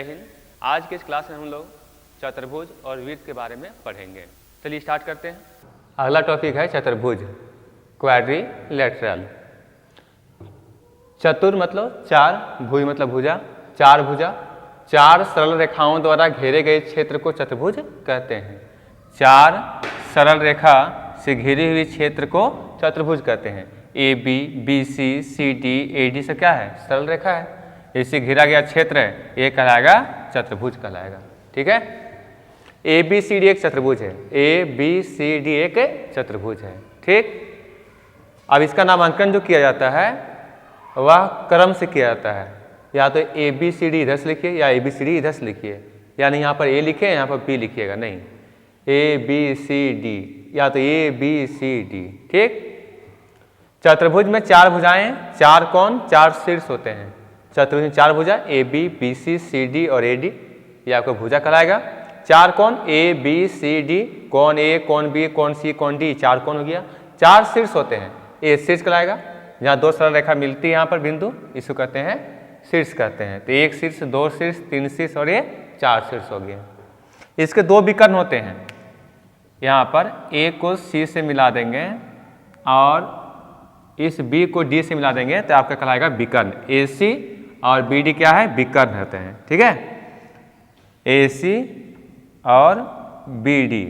जय हिंद। आज के इस क्लास में हम लोग चतुर्भुज और वृत्त के बारे में पढ़ेंगे। चलिए स्टार्ट करते हैं। अगला टॉपिक है चतुर्भुज, क्वाड्रिलेटरल। चतुर मतलब चार, भुज मतलब भुजा, चार भुजा। चार सरल रेखाओं द्वारा घेरे गए क्षेत्र को चतुर्भुज कहते हैं। चार सरल रेखा से घिरी हुई क्षेत्र को चतुर्भुज कहते हैं। A B, B C, C D, A D से क्या है? सरल रेखा है। इसे घिरा गया क्षेत्र है, ये कहलाएगा चतुर्भुज कहलाएगा। ठीक है, ए बी सी डी एक चतुर्भुज है। ए बी सी डी एक चतुर्भुज है। ठीक, अब इसका नामांकन जो किया जाता है वह क्रम से किया जाता है। या तो ए बी सी डी इधर से लिखिए या ए बी सी डी इधर से लिखिए, यानी यहाँ पर ए लिखिए यहाँ पर बी लिखिएगा, नहीं ए बी सी डी, या तो ए बी सी डी। ठीक, चतुर्भुज में चार भुजाएं, चार कोण, चार शीर्ष होते हैं। चतुर्भुज में चार भुजा A B, B C, C D और ए डी, ये आपको भुजा कहलाएगा। चार कोण ए बी सी डी, कोण ए, कोण बी, कोण सी, कोण डी, चार कोण हो गया। चार शीर्ष होते हैं, ये शीर्ष कहलाएगा। जहाँ दो सरल रेखा मिलती है यहाँ पर बिंदु, इसको कहते हैं शीर्ष कहते हैं। तो एक शीर्ष, दो शीर्ष, तीन शीर्ष और ये चार शीर्ष हो गए। इसके दो विकर्ण होते हैं। यहाँ पर ए को सी से मिला देंगे और इस बी को डी से मिला देंगे तो आपका कहलाएगा विकर्ण। ए सी और बी डी क्या है? विकर्ण होते हैं। ठीक है, ए सी और बी डी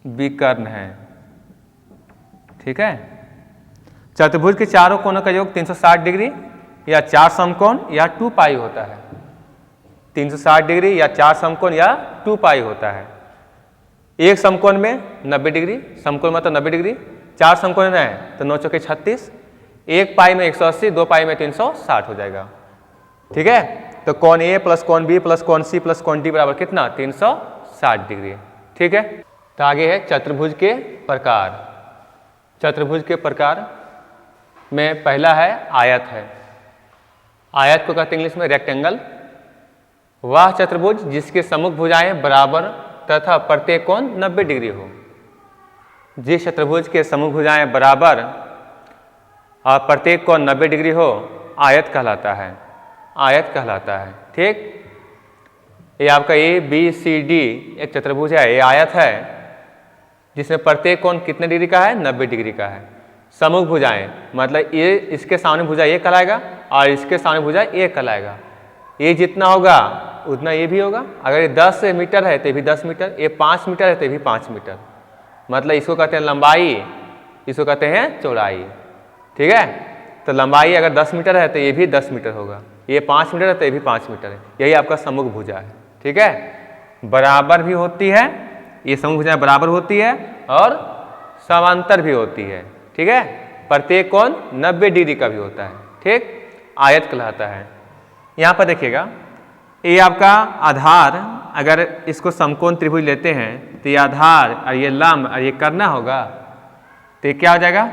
विकर्ण है। ठीक है, चतुर्भुज के चारों कोणों का योग 360 डिग्री या चार समकोण या 2 पाई होता है। 360 डिग्री या चार समकोण या 2 पाई होता है। एक समकोण में 90 डिग्री, समकोण मतलब 90 डिग्री, चार समकोण है तो 9 चौके 36, एक पाई में 180, दो पाई में 360 हो जाएगा। ठीक है, तो कोण ए प्लस कोण बी प्लस कोण सी प्लस कोण डी बराबर कितना? 360 डिग्री। ठीक है, तो आगे है चतुर्भुज के प्रकार। चतुर्भुज के प्रकार में पहला है आयत है। आयत को कहते हैं इंग्लिश में रेक्टेंगल। वह चतुर्भुज जिसके सम्मुख भुजाएं बराबर तथा प्रत्येक कोण 90 डिग्री हो। जिस चतुर्भुज के सम्मुख भुजाएं बराबर और प्रत्येक कोण 90 डिग्री हो, आयत कहलाता है। आयत कहलाता है। ठीक, ये आपका ए बी सी डी एक चतुर्भुज है, ये आयत है जिसमें प्रत्येक कोण कितने डिग्री का है? 90 डिग्री का है। सम्मुख भुजाएं मतलब ये इसके सामने भुजा ये कहलाएगा और इसके सामने भुजा ये कहलाएगा। ये जितना होगा उतना ये भी होगा। अगर ये 10 मीटर है तो भी 10 मीटर, ये 5 मीटर है तो भी 5 मीटर। मतलब इसको कहते हैं लंबाई, इसको कहते हैं चौड़ाई। ठीक है, तो लंबाई अगर 10 मीटर है तो ये भी 10 मीटर होगा, ये 5 मीटर है तो ये भी 5 मीटर है। यही आपका सम्मुख भुजा है। ठीक है, बराबर भी होती है, ये सम्मुख भुजा बराबर होती है और समांतर भी होती है। ठीक है, प्रत्येक कोण 90 डिग्री का भी होता है। ठीक, आयत कहलाता है। यहाँ पर देखिएगा, ये आपका आधार, अगर इसको समकोण त्रिभुज लेते हैं तो ये आधार और ये लंब और ये कर्ण होगा, तो ये क्या हो जाएगा?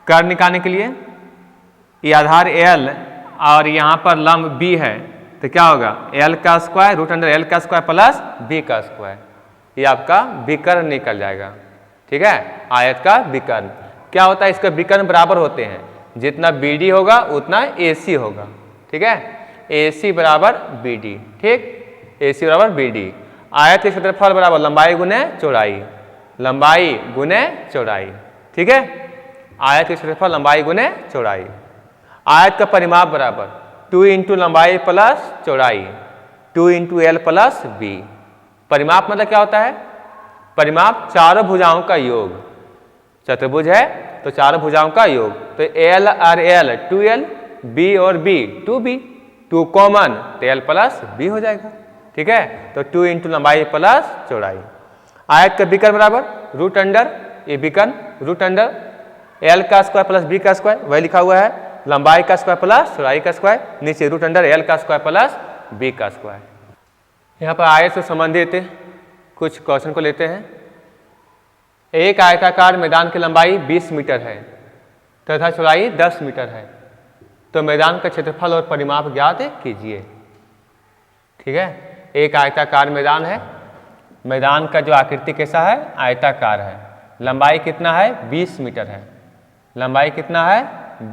कर्ण निकालने के लिए ये आधार L और यहाँ पर लंब B है तो क्या होगा? L का स्क्वायर रूट अंडर L का स्क्वायर प्लस B का स्क्वायर, ये आपका विकर्ण निकल जाएगा। ठीक है, आयत का विकर्ण क्या होता है? इसका विकर्ण बराबर होते हैं, जितना BD होगा उतना AC होगा। ठीक है, AC बराबर BD। ठीक, AC बराबर BD। आयत के क्षेत्रफल बराबर लंबाई गुने चौड़ाई, लंबाई गुने चौड़ाई। ठीक है, आयत के क्षेत्रफल लंबाई गुने चौड़ाई। आयत का परिमाप बराबर 2 इंटू लंबाई प्लस चौड़ाई, 2 इंटू एल प्लस बी। परिमाप मतलब क्या होता है? परिमाप चारों भुजाओं का योग। चतुर्भुज है तो चारों भुजाओं का योग, तो एल और एल 2L, बी और बी 2B, 2 कॉमन तो L प्लस बी हो जाएगा। ठीक है, तो 2 इंटू लंबाई प्लस चौड़ाई। आयत का विकर्ण बराबर रूट अंडर, ये विकर्ण रूट अंडर L का स्क्वायर प्लस B का स्क्वायर, वही लिखा हुआ है, लंबाई का स्क्वायर प्लस चौड़ाई का स्क्वायर, नीचे रूट अंडर L का स्क्वायर प्लस B का स्क्वायर। यहाँ पर आयत से संबंधित कुछ क्वेश्चन को लेते हैं। एक आयताकार मैदान की लंबाई 20 मीटर है तथा चौड़ाई 10 मीटर है, तो मैदान का क्षेत्रफल और परिमाप ज्ञात कीजिए। ठीक है, एक आयताकार मैदान है, मैदान का जो आकृति कैसा है? आयताकार है। लंबाई कितना है? 20 मीटर है। लंबाई कितना है?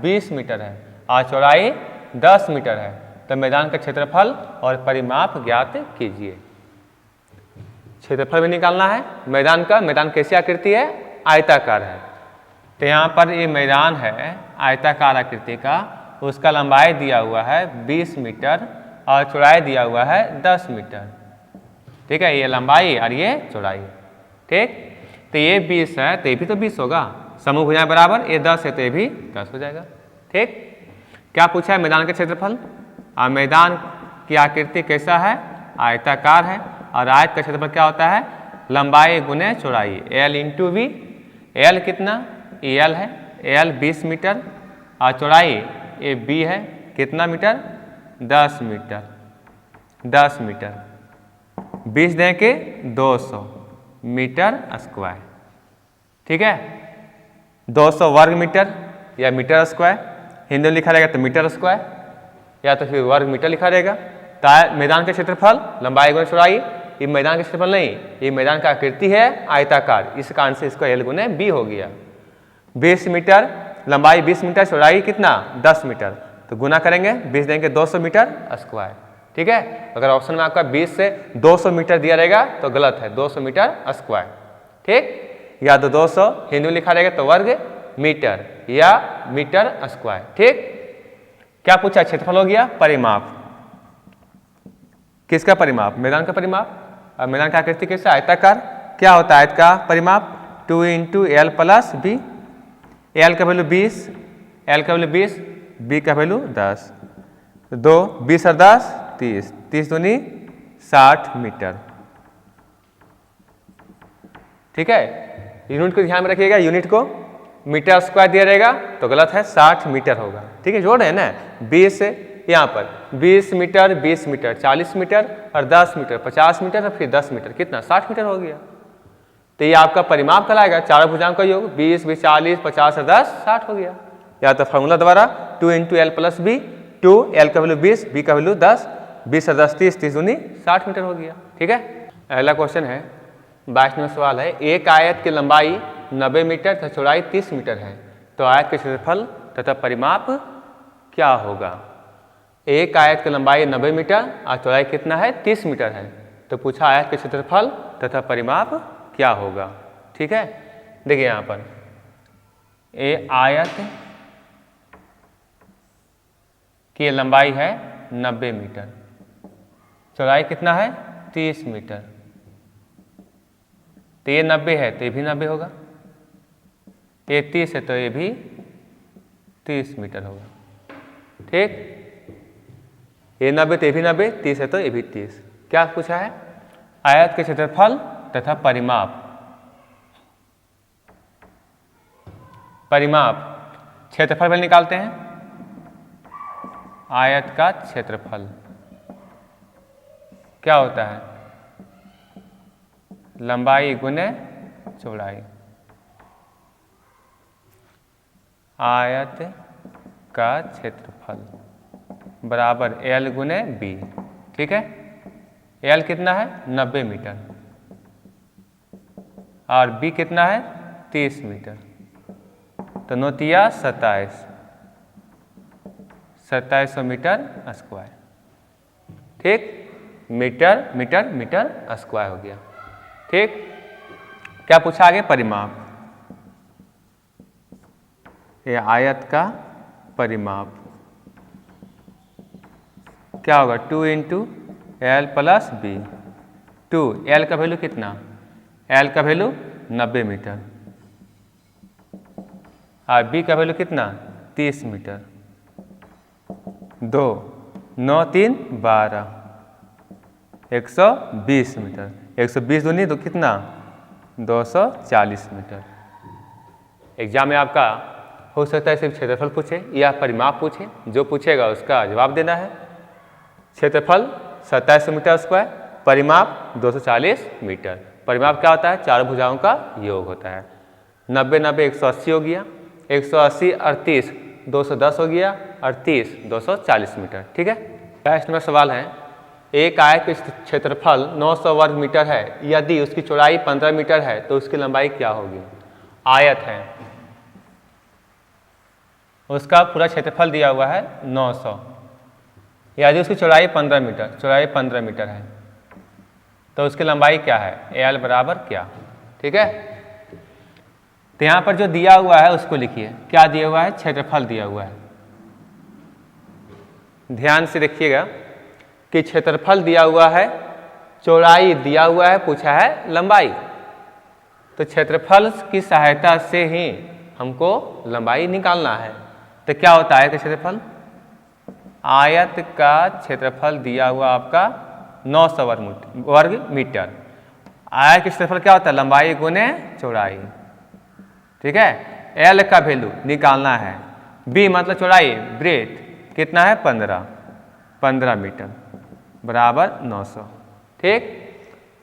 20 मीटर है और चौड़ाई 10 मीटर है। तो मैदान का क्षेत्रफल और परिमाप ज्ञात कीजिए। क्षेत्रफल भी निकालना है मैदान का। मैदान कैसी आकृति है? आयताकार है। तो यहाँ पर ये मैदान है आयताकार आकृति का, उसका लंबाई दिया हुआ है 20 मीटर और चौड़ाई दिया हुआ है 10 मीटर। ठीक है, ये लंबाई और ये चौड़ाई। ठीक, तो ये 20 है तो ये भी तो 20 होगा, समूह भुजाएं बराबर, ये 10 है तो ये भी 10 हो जाएगा। ठीक, क्या पूछा है? मैदान का क्षेत्रफल। और मैदान की आकृति कैसा है? आयताकार है। और आयत का क्षेत्रफल क्या होता है? लंबाई गुने चौड़ाई, L इंटू वी। L कितना? L है, L 20 मीटर और चौड़ाई ये B है, कितना मीटर? 10 मीटर। 10 मीटर 20 दें के 200 मीटर स्क्वायर। ठीक है, 200 वर्ग मीटर या मीटर स्क्वायर, हिंदी में लिखा रहेगा तो मीटर स्क्वायर या तो फिर वर्ग मीटर लिखा रहेगा। तो मैदान का क्षेत्रफल लंबाई गुने चौड़ाई, ये मैदान का क्षेत्रफल नहीं, ये मैदान का आकृति है आयताकार, इस कारण से इसका L गुने B हो गया। 20 मीटर लंबाई, 20 मीटर चौड़ाई कितना? 10 मीटर, तो गुना करेंगे 20 देंगे 200 मीटर स्क्वायर। ठीक है, अगर ऑप्शन में आपका 20 से 200 मीटर दिया रहेगा तो गलत है, 200 मीटर स्क्वायर। ठीक, या तो 200 हिंदी में लिखा रहेगा तो वर्ग मीटर या मीटर स्क्वायर। ठीक, क्या पूछा? क्षेत्रफल हो गया। परिमाप, किसका परिमाप? मैदान का परिमाप। और मैदान का आकृति कैसे? आयताकार। क्या होता है आयत का परिमाप? 2 into L plus B। L का वैल्यू 20, L का वैल्यू 20, B का वैल्यू 10, 2 20 और 10 30, 30 दूनी 60 मीटर। ठीक है, यूनिट को ध्यान में रखिएगा, यूनिट को मीटर स्क्वायर दिया रहेगा तो गलत है, 60 मीटर होगा। ठीक है, जोड़ रहे हैं ना, 20 यहाँ पर 20 मीटर, 20 मीटर, 40 मीटर और 10 मीटर, 50 मीटर और फिर 10 मीटर, कितना? 60 मीटर हो गया। तो ये आपका परिमाप कहलाएगा, चारों भुजाओं का योग, 20 20 40 50 और 10 60 हो गया। या तो फॉर्मूला द्वारा 2 into L plus B, 2 L का वैल्यू 20, B का वैल्यू 10, 20 और 10 30, 30 दूनी 60 मीटर हो गया। ठीक है, अगला क्वेश्चन है 22वां सवाल है, एक आयत की लंबाई 90 मीटर तथा चौड़ाई 30 मीटर है, तो आयत के क्षेत्रफल तथा परिमाप क्या होगा? एक आयत की लंबाई 90 मीटर और चौड़ाई कितना है? 30 मीटर है, तो पूछा आयत के क्षेत्रफल तथा परिमाप क्या होगा। ठीक है, देखिए यहाँ पर ये आयत की लंबाई है 90 मीटर, चौड़ाई कितना है? 30 मीटर। तो ये 90 है तो ये भी 90 होगा, ये 30 है तो ये भी 30 मीटर होगा। ठीक, ये 90 तो ये भी 90, 30 है तो ये भी 30। क्या पूछा है? आयत के क्षेत्रफल तथा परिमाप। परिमाप क्षेत्रफल में निकालते हैं, आयत का क्षेत्रफल क्या होता है? लंबाई गुने चौड़ाई। आयत का क्षेत्रफल बराबर L गुने B। ठीक है, L कितना है? 90 मीटर और B कितना है? 30 मीटर। तो 9 तिया 27, 2700 मीटर स्क्वायर। ठीक, मीटर मीटर मीटर स्क्वायर हो गया। ठीक, क्या पूछा आगे? परिमाप। ये आयत का परिमाप क्या होगा? 2 into L plus B। 2 L का वैल्यू कितना? L का वैल्यू 90 मीटर और B का वैल्यू कितना? 30 मीटर। 2 9 3 12, 120 मीटर, 120 दूनी तो कितना? 240 मीटर। एग्जाम में आपका हो सकता है सिर्फ क्षेत्रफल पूछे या परिमाप पूछे, जो पूछेगा उसका जवाब देना है। क्षेत्रफल 2700 मीटर स्क्वायर, परिमाप 240 मीटर। परिमाप क्या होता है? चारों भुजाओं का योग होता है। 90 90 180 हो गया, 180 और 30 210 हो गया और 30 240 मीटर। ठीक है, 22 नंबर सवाल है, एक आयत का क्षेत्रफल 900 वर्ग मीटर है, यदि उसकी चौड़ाई 15 मीटर है तो उसकी लंबाई क्या होगी? आयत है, उसका पूरा क्षेत्रफल दिया हुआ है 900 यदि उसकी चौड़ाई 15 मीटर, चौड़ाई 15 मीटर है तो उसकी लंबाई क्या है, एल बराबर क्या। ठीक है, तो यहाँ पर जो दिया हुआ है उसको लिखिए। क्या दिया हुआ है, क्षेत्रफल दिया हुआ है। ध्यान से देखिएगा कि क्षेत्रफल दिया हुआ है, चौड़ाई दिया हुआ है, पूछा है लंबाई। तो क्षेत्रफल की सहायता से ही हमको लंबाई निकालना है। तो क्या होता है क्षेत्रफल, आयत का क्षेत्रफल दिया हुआ आपका 900 वर्ग मीटर। आयत का क्षेत्रफल क्या होता है, लंबाई गुने चौड़ाई। ठीक है, एल का वैल्यू निकालना है, बी मतलब चौड़ाई, ब्रेथ कितना है 15 मीटर बराबर 900। ठीक,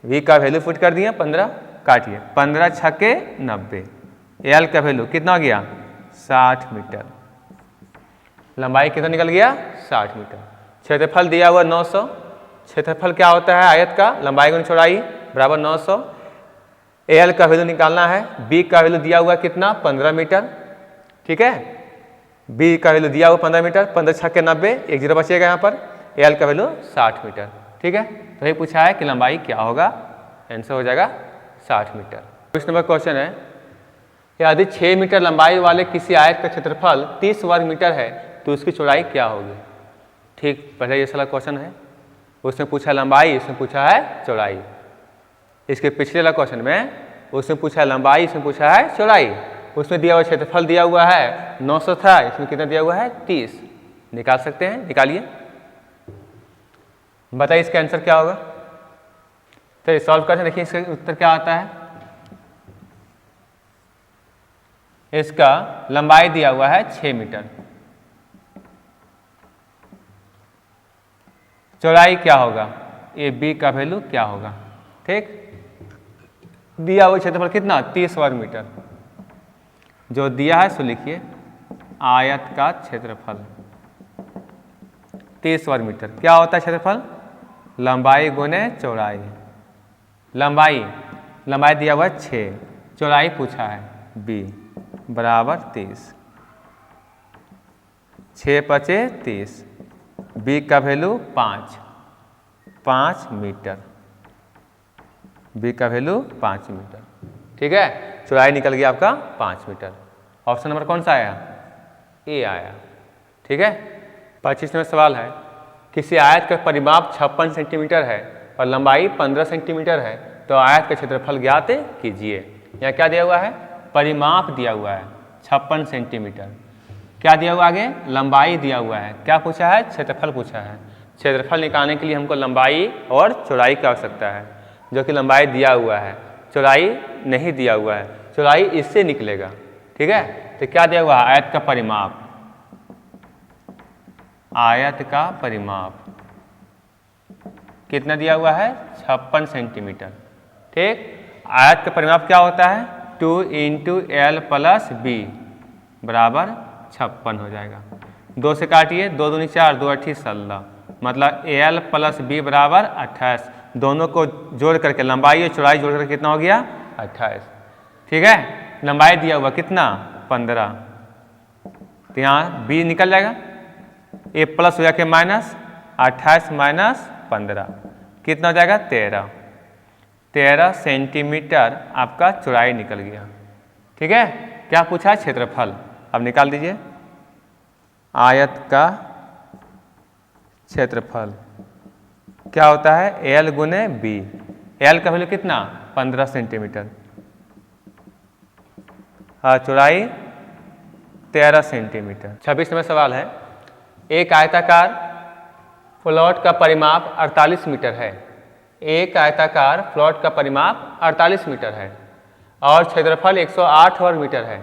वी का वैल्यू पुट कर दिया 15, काटिए 15 छक्के 90। एल का वैल्यू कितना हो गया 60 मीटर, लंबाई कितना निकल गया 60 मीटर। क्षेत्रफल दिया हुआ 900, क्षेत्रफल क्या होता है आयत का, लंबाई गुना चौड़ाई बराबर 900। एल का वैल्यू निकालना है, बी का वैल्यू दिया हुआ कितना 15 मीटर। ठीक है, बी का वैल्यू दिया हुआ 15 मीटर, 15 छक्के 90, एक जीरो बचेगा यहाँ पर। एल का वैल्यू 60 मीटर। ठीक है, तो ये पूछा है कि लंबाई क्या होगा, आंसर हो जाएगा 60 मीटर। 20 नंबर क्वेश्चन है, यदि 6 मीटर लंबाई वाले किसी आयत का क्षेत्रफल 30 वर्ग मीटर है तो उसकी चौड़ाई क्या होगी। ठीक, पहले ये सारा क्वेश्चन है, उसमें पूछा लंबाई, इसमें पूछा है चौड़ाई। इसके पिछले वाला क्वेश्चन में उसमें पूछा है लंबाई, इसमें पूछा है चौड़ाई। उसमें दिया हुआ क्षेत्रफल दिया हुआ है 900 था, इसमें कितना दिया हुआ है 30। निकाल सकते हैं, निकालिए, बताइए इसका आंसर क्या होगा। तो सॉल्व करते हैं, देखिए इसका उत्तर क्या आता है। इसका लंबाई दिया हुआ है 6 मीटर, चौड़ाई क्या होगा, ए बी का वैल्यू क्या होगा। ठीक, दिया हुआ क्षेत्रफल कितना 30 वर्ग मीटर, जो दिया है सो लिखिए, आयत का क्षेत्रफल 30 वर्ग मीटर। क्या होता है क्षेत्रफल, लंबाई गुने चौड़ाई। लंबाई दिया हुआ है 6, चौड़ाई पूछा है बी बराबर 30, 6 पचे 30, बी का वैल्यू 5 मीटर, बी का वैल्यू 5 मीटर। ठीक है, चौड़ाई निकल गया आपका 5 मीटर। ऑप्शन नंबर कौन सा आया, ए आया। ठीक है, 25 नंबर सवाल है, किसी आयत का परिमाप 56 सेंटीमीटर है और लंबाई 15 सेंटीमीटर है तो आयत का क्षेत्रफल ज्ञात कीजिए। यहाँ क्या दिया हुआ है, परिमाप दिया हुआ है 56 सेंटीमीटर, क्या दिया हुआ आगे, लंबाई दिया हुआ है, क्या पूछा है, क्षेत्रफल पूछा है। क्षेत्रफल निकालने के लिए हमको लंबाई और चौड़ाई की आवश्यकता है, जो कि लंबाई दिया हुआ है, चौड़ाई नहीं दिया हुआ है, चौड़ाई इससे निकलेगा। ठीक है, तो क्या दिया हुआ है, आयत का परिमाप, आयत का परिमाप कितना दिया हुआ है 56 सेंटीमीटर। ठीक, आयत का परिमाप क्या होता है 2 × L + B बराबर 56 हो जाएगा। 2 से काटिए, 2 दूनी 4, 2 8 16, मतलब L + B बराबर 28। दोनों को जोड़ करके लंबाई और चौड़ाई जोड़ करके कितना हो गया 28। ठीक है, लंबाई दिया हुआ कितना 15, तो यहाँ B निकल जाएगा, ए प्लस हो जाके माइनस, 28 - 15 कितना हो जाएगा 13 सेंटीमीटर आपका चौड़ाई निकल गया। ठीक है, क्या पूछा है क्षेत्रफल, अब निकाल दीजिए। आयत का क्षेत्रफल क्या होता है, एल गुने बी। एल का वैल्यू कितना 15 सेंटीमीटर, हाँ, चौड़ाई 13 सेंटीमीटर। 26 नंबर सवाल है, एक आयताकार प्लॉट का परिमाप 48 मीटर है। एक आयताकार प्लॉट का परिमाप 48 मीटर है और क्षेत्रफल 108 वर्ग मीटर है,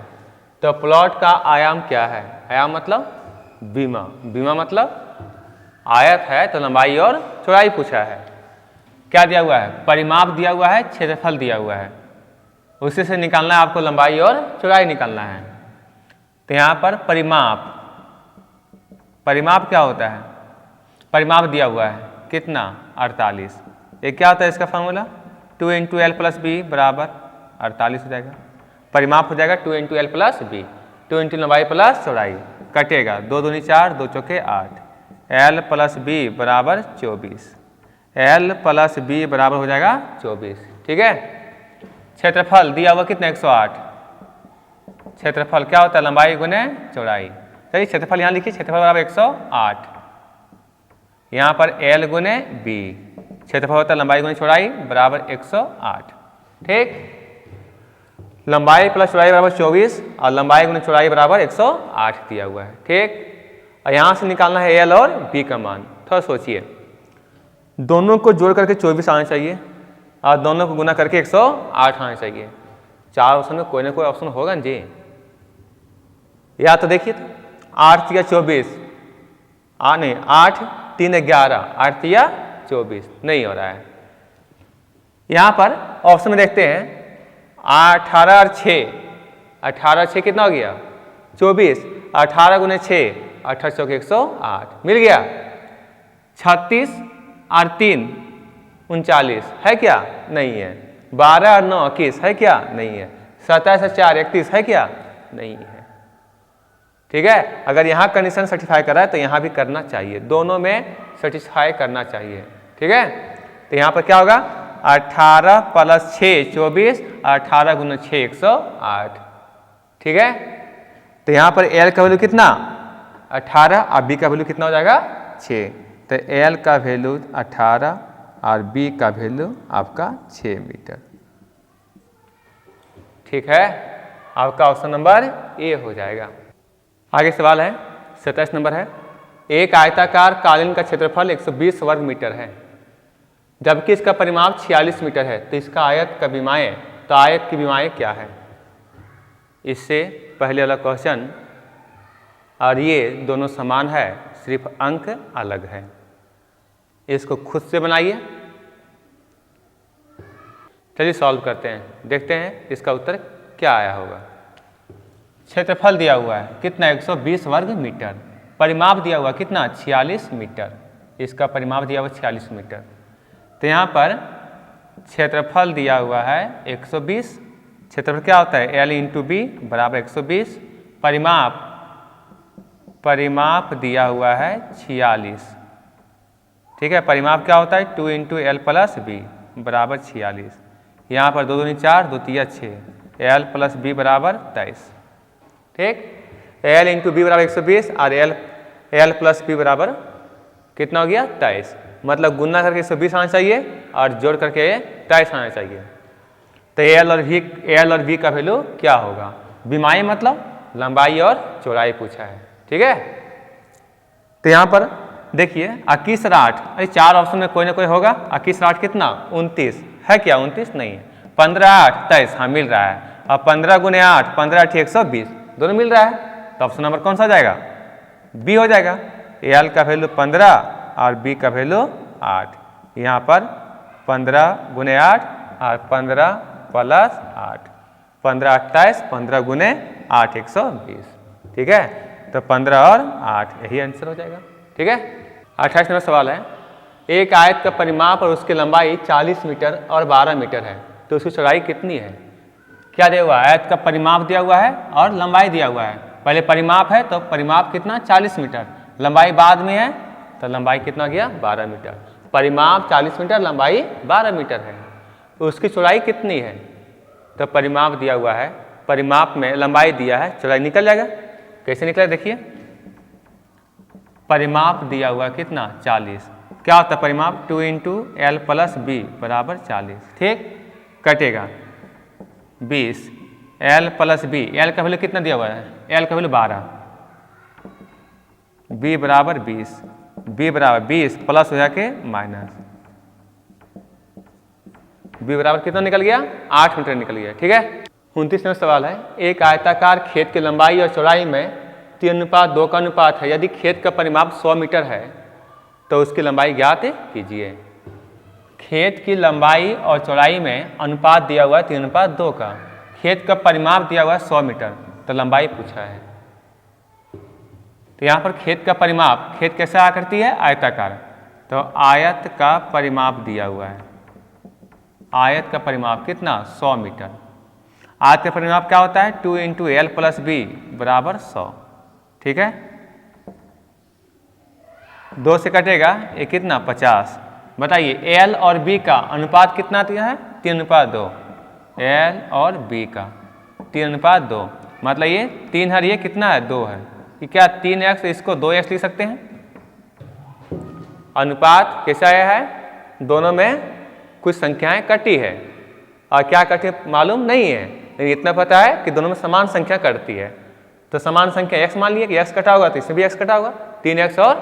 तो प्लॉट का आयाम क्या है। आयाम मतलब बीमा, बीमा मतलब आयत है तो लंबाई और चौड़ाई पूछा है। क्या दिया हुआ है, परिमाप दिया हुआ है, क्षेत्रफल दिया हुआ है, उसी से निकालना है आपको, लंबाई और चौड़ाई निकालना है। तो यहाँ पर परिमाप क्या होता है, परिमाप दिया हुआ है कितना 48। ये क्या होता है इसका फॉर्मूला, 2 × L + B बराबर 48 हो जाएगा। परिमाप हो जाएगा 2 × L + B, 2 × लंबाई प्लस चौड़ाई, कटेगा, 2 दूनी 4, 2 चौके 8, L प्लस बी बराबर 24, L प्लस बी बराबर हो जाएगा 24। ठीक है, क्षेत्रफल दिया हुआ कितना 108, क्षेत्रफल क्या होता है लंबाई गुने चौड़ाई। सही, क्षेत्रफल यहाँ लिखिए, क्षेत्रफल बराबर 108, यहाँ पर L गुने बी, क्षेत्रफल होता है लंबाई गुने चौड़ाई बराबर 108। ठीक, लंबाई प्लस चौड़ाई बराबर 24 और लंबाई गुने चौड़ाई बराबर 108 दिया हुआ है। ठीक, और यहाँ से निकालना है L और B का मान। थोड़ा सोचिए, दोनों को जोड़ करके 24 आना चाहिए और दोनों को गुना करके 108 आना चाहिए। चार ऑप्शन में कोई ना कोई ऑप्शन होगा ना जी। या तो देखिए, तो 8 या 24, नहीं 8 3 11, 8 या 24 नहीं हो रहा है। यहाँ पर ऑप्शन में देखते हैं 18 और 6, 18 6 कितना हो गया 24, 18 गुने 6, 18 चौके 108 मिल गया। 36 और 3 39 है क्या, नहीं है। 12 और 9 21 है क्या, नहीं है। 27 और 4 31 है क्या, नहीं है। ठीक है, अगर यहाँ कंडीशन सेटिस्फाई कर रहा है तो यहाँ भी करना चाहिए, दोनों में सेटिस्फाई करना चाहिए। ठीक है, तो यहाँ पर क्या होगा 18 प्लस 6 24, 18 गुना 6 108। ठीक है, तो यहाँ पर L का वैल्यू कितना 18 और B का वैल्यू कितना हो जाएगा 6, तो L का वैल्यू 18 और B का वैल्यू आपका 6 मीटर। ठीक है, आपका ऑप्शन नंबर ए हो जाएगा। आगे सवाल है 27 नंबर है, एक आयताकार कालीन का क्षेत्रफल 120 वर्ग मीटर है जबकि इसका परिमाप 46 मीटर है, तो इसका आयत का विमाएँ, तो आयत की विमाएँ क्या है। इससे पहले वाला क्वेश्चन और ये दोनों समान है, सिर्फ अंक अलग है। इसको खुद से बनाइए। चलिए सॉल्व करते हैं, देखते हैं इसका उत्तर क्या आया होगा। क्षेत्रफल दिया हुआ है कितना 120 वर्ग मीटर, परिमाप दिया हुआ कितना 46 मीटर, इसका परिमाप दिया हुआ 46 मीटर। तो यहाँ पर क्षेत्रफल दिया हुआ है 120, क्षेत्रफल क्या होता है L इंटू बी बराबर 120, परिमाप दिया हुआ है 46। ठीक है, परिमाप क्या होता है 2 इंटू एल प्लस बी बराबर 46। यहाँ पर 2 दूनी 4, 2 तिया 6, L प्लस बी बराबर 23। ठीक, L इंटू बी बराबर 120 और L प्लस बी बराबर कितना हो गया 23, मतलब गुना करके 120 आना चाहिए और जोड़ करके 23 आना चाहिए। तो L और V का वैल्यू क्या होगा, विमाएँ मतलब लंबाई और चौड़ाई पूछा है। ठीक है, तो यहाँ पर देखिए 21 और 8, अरे चार ऑप्शन में कोई ना कोई होगा। 21 और 8 कितना 29 है क्या, 29 नहीं है। 15 8 23, हाँ मिल रहा है। अब 15 गुने 8 15 8 120 दोनों मिल रहा है, तो ऑप्शन नंबर कौन सा हो जाएगा बी हो जाएगा। L का वैल्यू 15 और B का वैल्यू 8, यहाँ पर 15 गुने 8 और 15 प्लस 8, 15 28, 15 गुने 8 120। ठीक है, तो 15 और 8 यही आंसर हो जाएगा। ठीक है, 28 नंबर सवाल है, एक आयत का परिमाप और उसकी लंबाई 40 मीटर और 12 मीटर है, तो उसकी चौड़ाई कितनी है। क्या दिया हुआ है, आयत का परिमाप दिया हुआ है और लंबाई दिया हुआ है। पहले परिमाप है तो परिमाप कितना 40 मीटर, लंबाई बाद में है तो लंबाई कितना गया 12 मीटर। परिमाप 40 मीटर, लंबाई 12 मीटर है, तो उसकी चौड़ाई कितनी है। तो परिमाप दिया हुआ है, परिमाप में लंबाई दिया है, चौड़ाई निकल जाएगा। कैसे निकला देखिए, परिमाप दिया हुआ कितना 40, क्या होता है परिमाप 2 इंटू एल प्लस बी बराबर 40। ठीक, कटेगा 20, एल प्लस बी, एल का वैल्यू कितना दिया हुआ है, एल का वैल्यू 12, बी बराबर 20, बी बराबर 20 प्लस हो जाके माइनस, बी बराबर कितना निकल गया 8 मीटर निकल गया। ठीक है, 29 नंबर सवाल है, एक आयताकार खेत की लंबाई और चौड़ाई में 3:2 का अनुपात है। यदि खेत का परिमाप 100 मीटर है तो उसकी लंबाई ज्ञात कीजिए। खेत की लंबाई और चौड़ाई में अनुपात दिया हुआ है 3:2 का, खेत का परिमाप दिया हुआ है 100 मीटर, तो लंबाई पूछा है। तो यहाँ पर खेत का परिमाप, खेत कैसे आकृति है आयताकार, तो आयत का परिमाप दिया हुआ है, आयत का परिमाप कितना 100 मीटर। आयत का परिमाप क्या होता है 2 इंटू एल प्लस बी बराबर 100। ठीक है, 2 से कटेगा ये कितना 50। बताइए एल और बी का अनुपात कितना दिया है 3:2। एल और बी का 3:2 मतलब ये 3 है, ये कितना है 2 है। कि क्या 3x इसको 2x लिख सकते हैं। अनुपात कैसा आया है, दोनों में कुछ संख्याएं कटी है और क्या कटी मालूम नहीं है, लेकिन इतना पता है कि दोनों में समान संख्या कटती है। तो समान संख्या x मान लिया कि x कटा होगा तो इसमें भी x कटा होगा, 3x और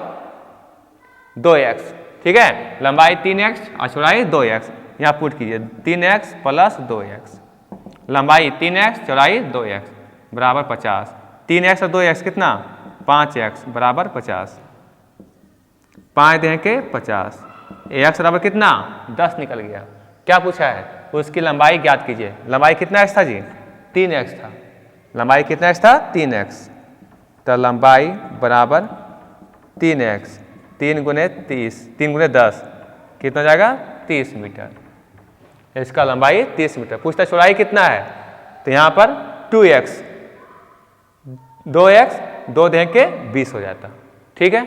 2x। ठीक है, लंबाई 3x और चौड़ाई 2x। यहाँ पुट कीजिए 3x + 2x। लंबाई 3x चौड़ाई 2x बराबर 50। 3x और 2x कितना 5x बराबर 50। 5 दें के 50। x बराबर कितना 10 निकल गया। क्या पूछा है, उसकी लंबाई ज्ञात कीजिए। लंबाई कितना x था जी 3x था। लंबाई कितना x था 3x। तो लंबाई बराबर 3x 3 × 30 3 × 10 कितना जाएगा 30 मीटर। इसका लंबाई 30 मीटर। पूछता चौड़ाई कितना है, तो यहाँ पर 2x 2x 2 दें के 20 हो जाता। ठीक है,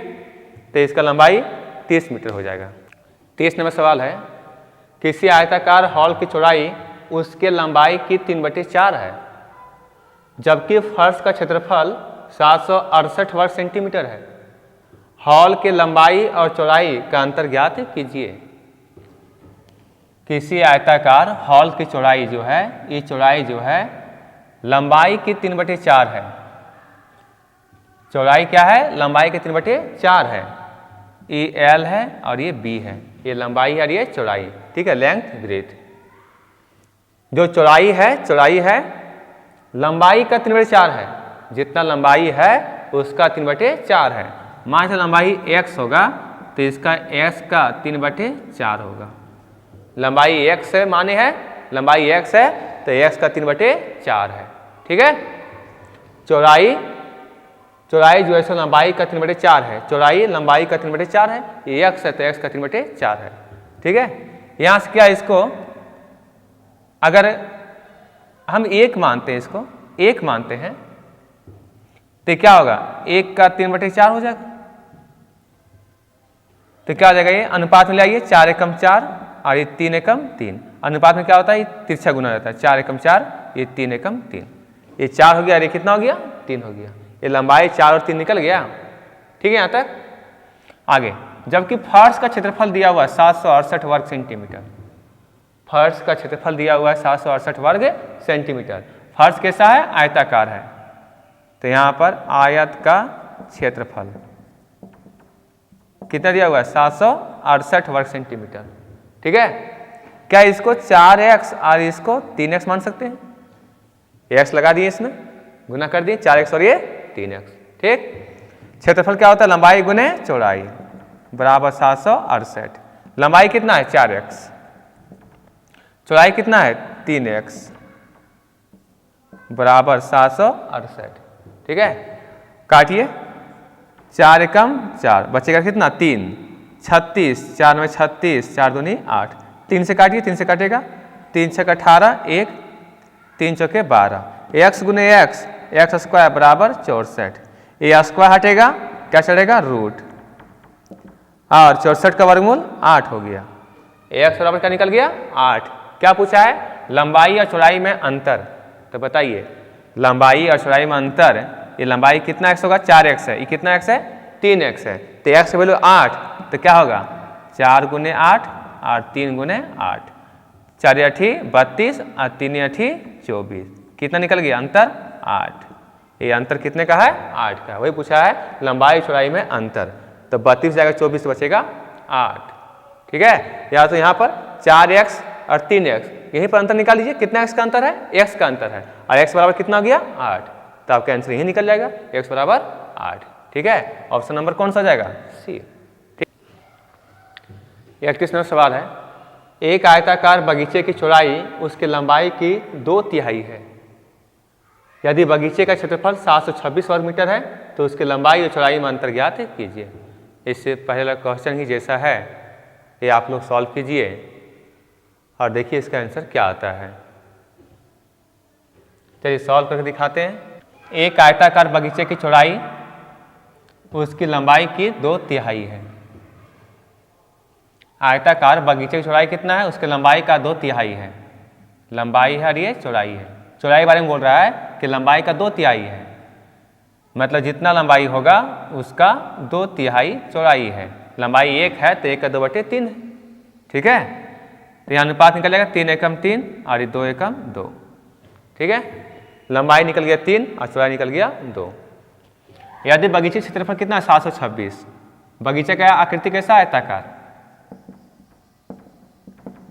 तो इसका लंबाई 30 मीटर हो जाएगा। 30 नंबर सवाल है, किसी आयताकार हॉल की चौड़ाई उसके लंबाई की 3/4 है, जबकि फर्श का क्षेत्रफल 768 वर्ग सेंटीमीटर है। हॉल के लंबाई और चौड़ाई का अंतर ज्ञात कीजिए। किसी आयताकार हॉल की चौड़ाई जो है, ये चौड़ाई जो है लंबाई की 3/4 है। चौड़ाई क्या है, लंबाई के 3/4 है। ये एल है और ये बी है, ये लंबाई है और ये चौड़ाई। ठीक है, लेंथ ब्रेथ। जो चौड़ाई है लंबाई का 3/4 है। जितना लंबाई है उसका 3/4 है। मान लो लंबाई x होगा तो इसका x का 3/4 होगा। लंबाई x है, माने है लंबाई x है तो x का 3/4 है। ठीक है, चौड़ाई जो है सो लंबाई का 3/4 है। चौड़ाई लंबाई का 3/4 है, ये x है तो x का 3/4 है। ठीक है, यहाँ से क्या इसको अगर हम 1 मानते हैं, इसको 1 मानते हैं तो क्या होगा 1 का 3/4 हो जाएगा। तो क्या हो जाएगा, ये अनुपात में लाइए 4 एकम 4 और ये 3 एकम 3। अनुपात में क्या होता है, ये तिरछा गुना रहता है। 4 एकम 4 ये 3 एकम 3। ये 4 हो गया और ये कितना हो गया 3 हो गया। ये लंबाई 4 और 3 निकल गया। ठीक है, यहाँ तक आगे। जबकि फर्श का क्षेत्रफल दिया हुआ है 768 वर्ग सेंटीमीटर। फर्श का क्षेत्रफल दिया हुआ है 768 वर्ग सेंटीमीटर। फर्श कैसा है, आयताकार है। तो यहाँ पर आयत का क्षेत्रफल कितना दिया हुआ है 768 वर्ग सेंटीमीटर। ठीक है, क्या इसको 4x और इसको 3x मान सकते हैं। x लगा दिए, इसमें गुना कर दिए 4x और ये 3x। ठीक, क्षेत्रफल क्या होता है, लंबाई गुने चौड़ाई बराबर 768। लंबाई कितना है 4x, चौड़ाई कितना है 3x बराबर 768। ठीक है, काटिए 4 एकम 4 बचेगा कितना 3 36 4 में 36 4 दूनी 8। 3 से काटिए, 3 से काटेगा 3 6 18 1 3 चौके 12। x गुने x x² बराबर 64। ये स्क्वायर हटेगा क्या चढ़ेगा रूट और 64 का वर्गमूल 8 हो गया। x बराबर क्या निकल गया 8। क्या पूछा है, लंबाई और चौड़ाई में अंतर। तो बताइए लंबाई और चौड़ाई में अंतर, ये लंबाई कितना x होगा 4x है, ये कितना x है 3x है। तो x की वैल्यू 8, तो क्या होगा 4 गुने 8 और 3 गुने 8। 4 8 32 और 3 8 24। कितना निकल गया अंतर 8। ये अंतर कितने का है 8 का। वही पूछा है लंबाई चौड़ाई में अंतर। तो 32 जाएगा 24 बचेगा 8। ठीक है, या तो यहाँ पर 4x और 3x, यहीं पर अंतर निकाल लीजिए। कितना x का अंतर है, x का अंतर है और x बराबर कितना हो गया 8। तो आपका आंसर यही निकल जाएगा x बराबर 8। ठीक है, ऑप्शन नंबर कौन सा जाएगा सी। ठीक, 31 नंबर सवाल है, एक आयताकार बगीचे की चौड़ाई उसके लंबाई की 2/3 है। यदि बगीचे का क्षेत्रफल 726 वर्ग मीटर है तो उसकी लंबाई और चौड़ाई में अंतर ज्ञात कीजिए। इससे पहले क्वेश्चन ही जैसा है ये आप लोग सॉल्व कीजिए और देखिए इसका आंसर क्या आता है। चलिए सॉल्व करके दिखाते हैं। एक आयताकार बगीचे की चौड़ाई उसकी लंबाई की 2/3 है। आयताकार बगीचे की चौड़ाई कितना है, उसकी लंबाई का 2/3 है। लंबाई है और ये चौड़ाई है। चौड़ाई के बारे में बोल रहा है कि लंबाई का 2/3 है, मतलब जितना लंबाई होगा उसका 2/3 चौड़ाई है। लंबाई 1 है तो 1 का 2/3 है। ठीक है, तो यहाँ अनुपात निकल जाएगा 3 एकम 3 और 2 एकम 2। ठीक है, लंबाई निकल गया 3 और चौड़ाई निकल गया 2। यदि बगीचे का क्षेत्रफल कितना है 726। बगीचे का आकृति कैसा है, आयताकार,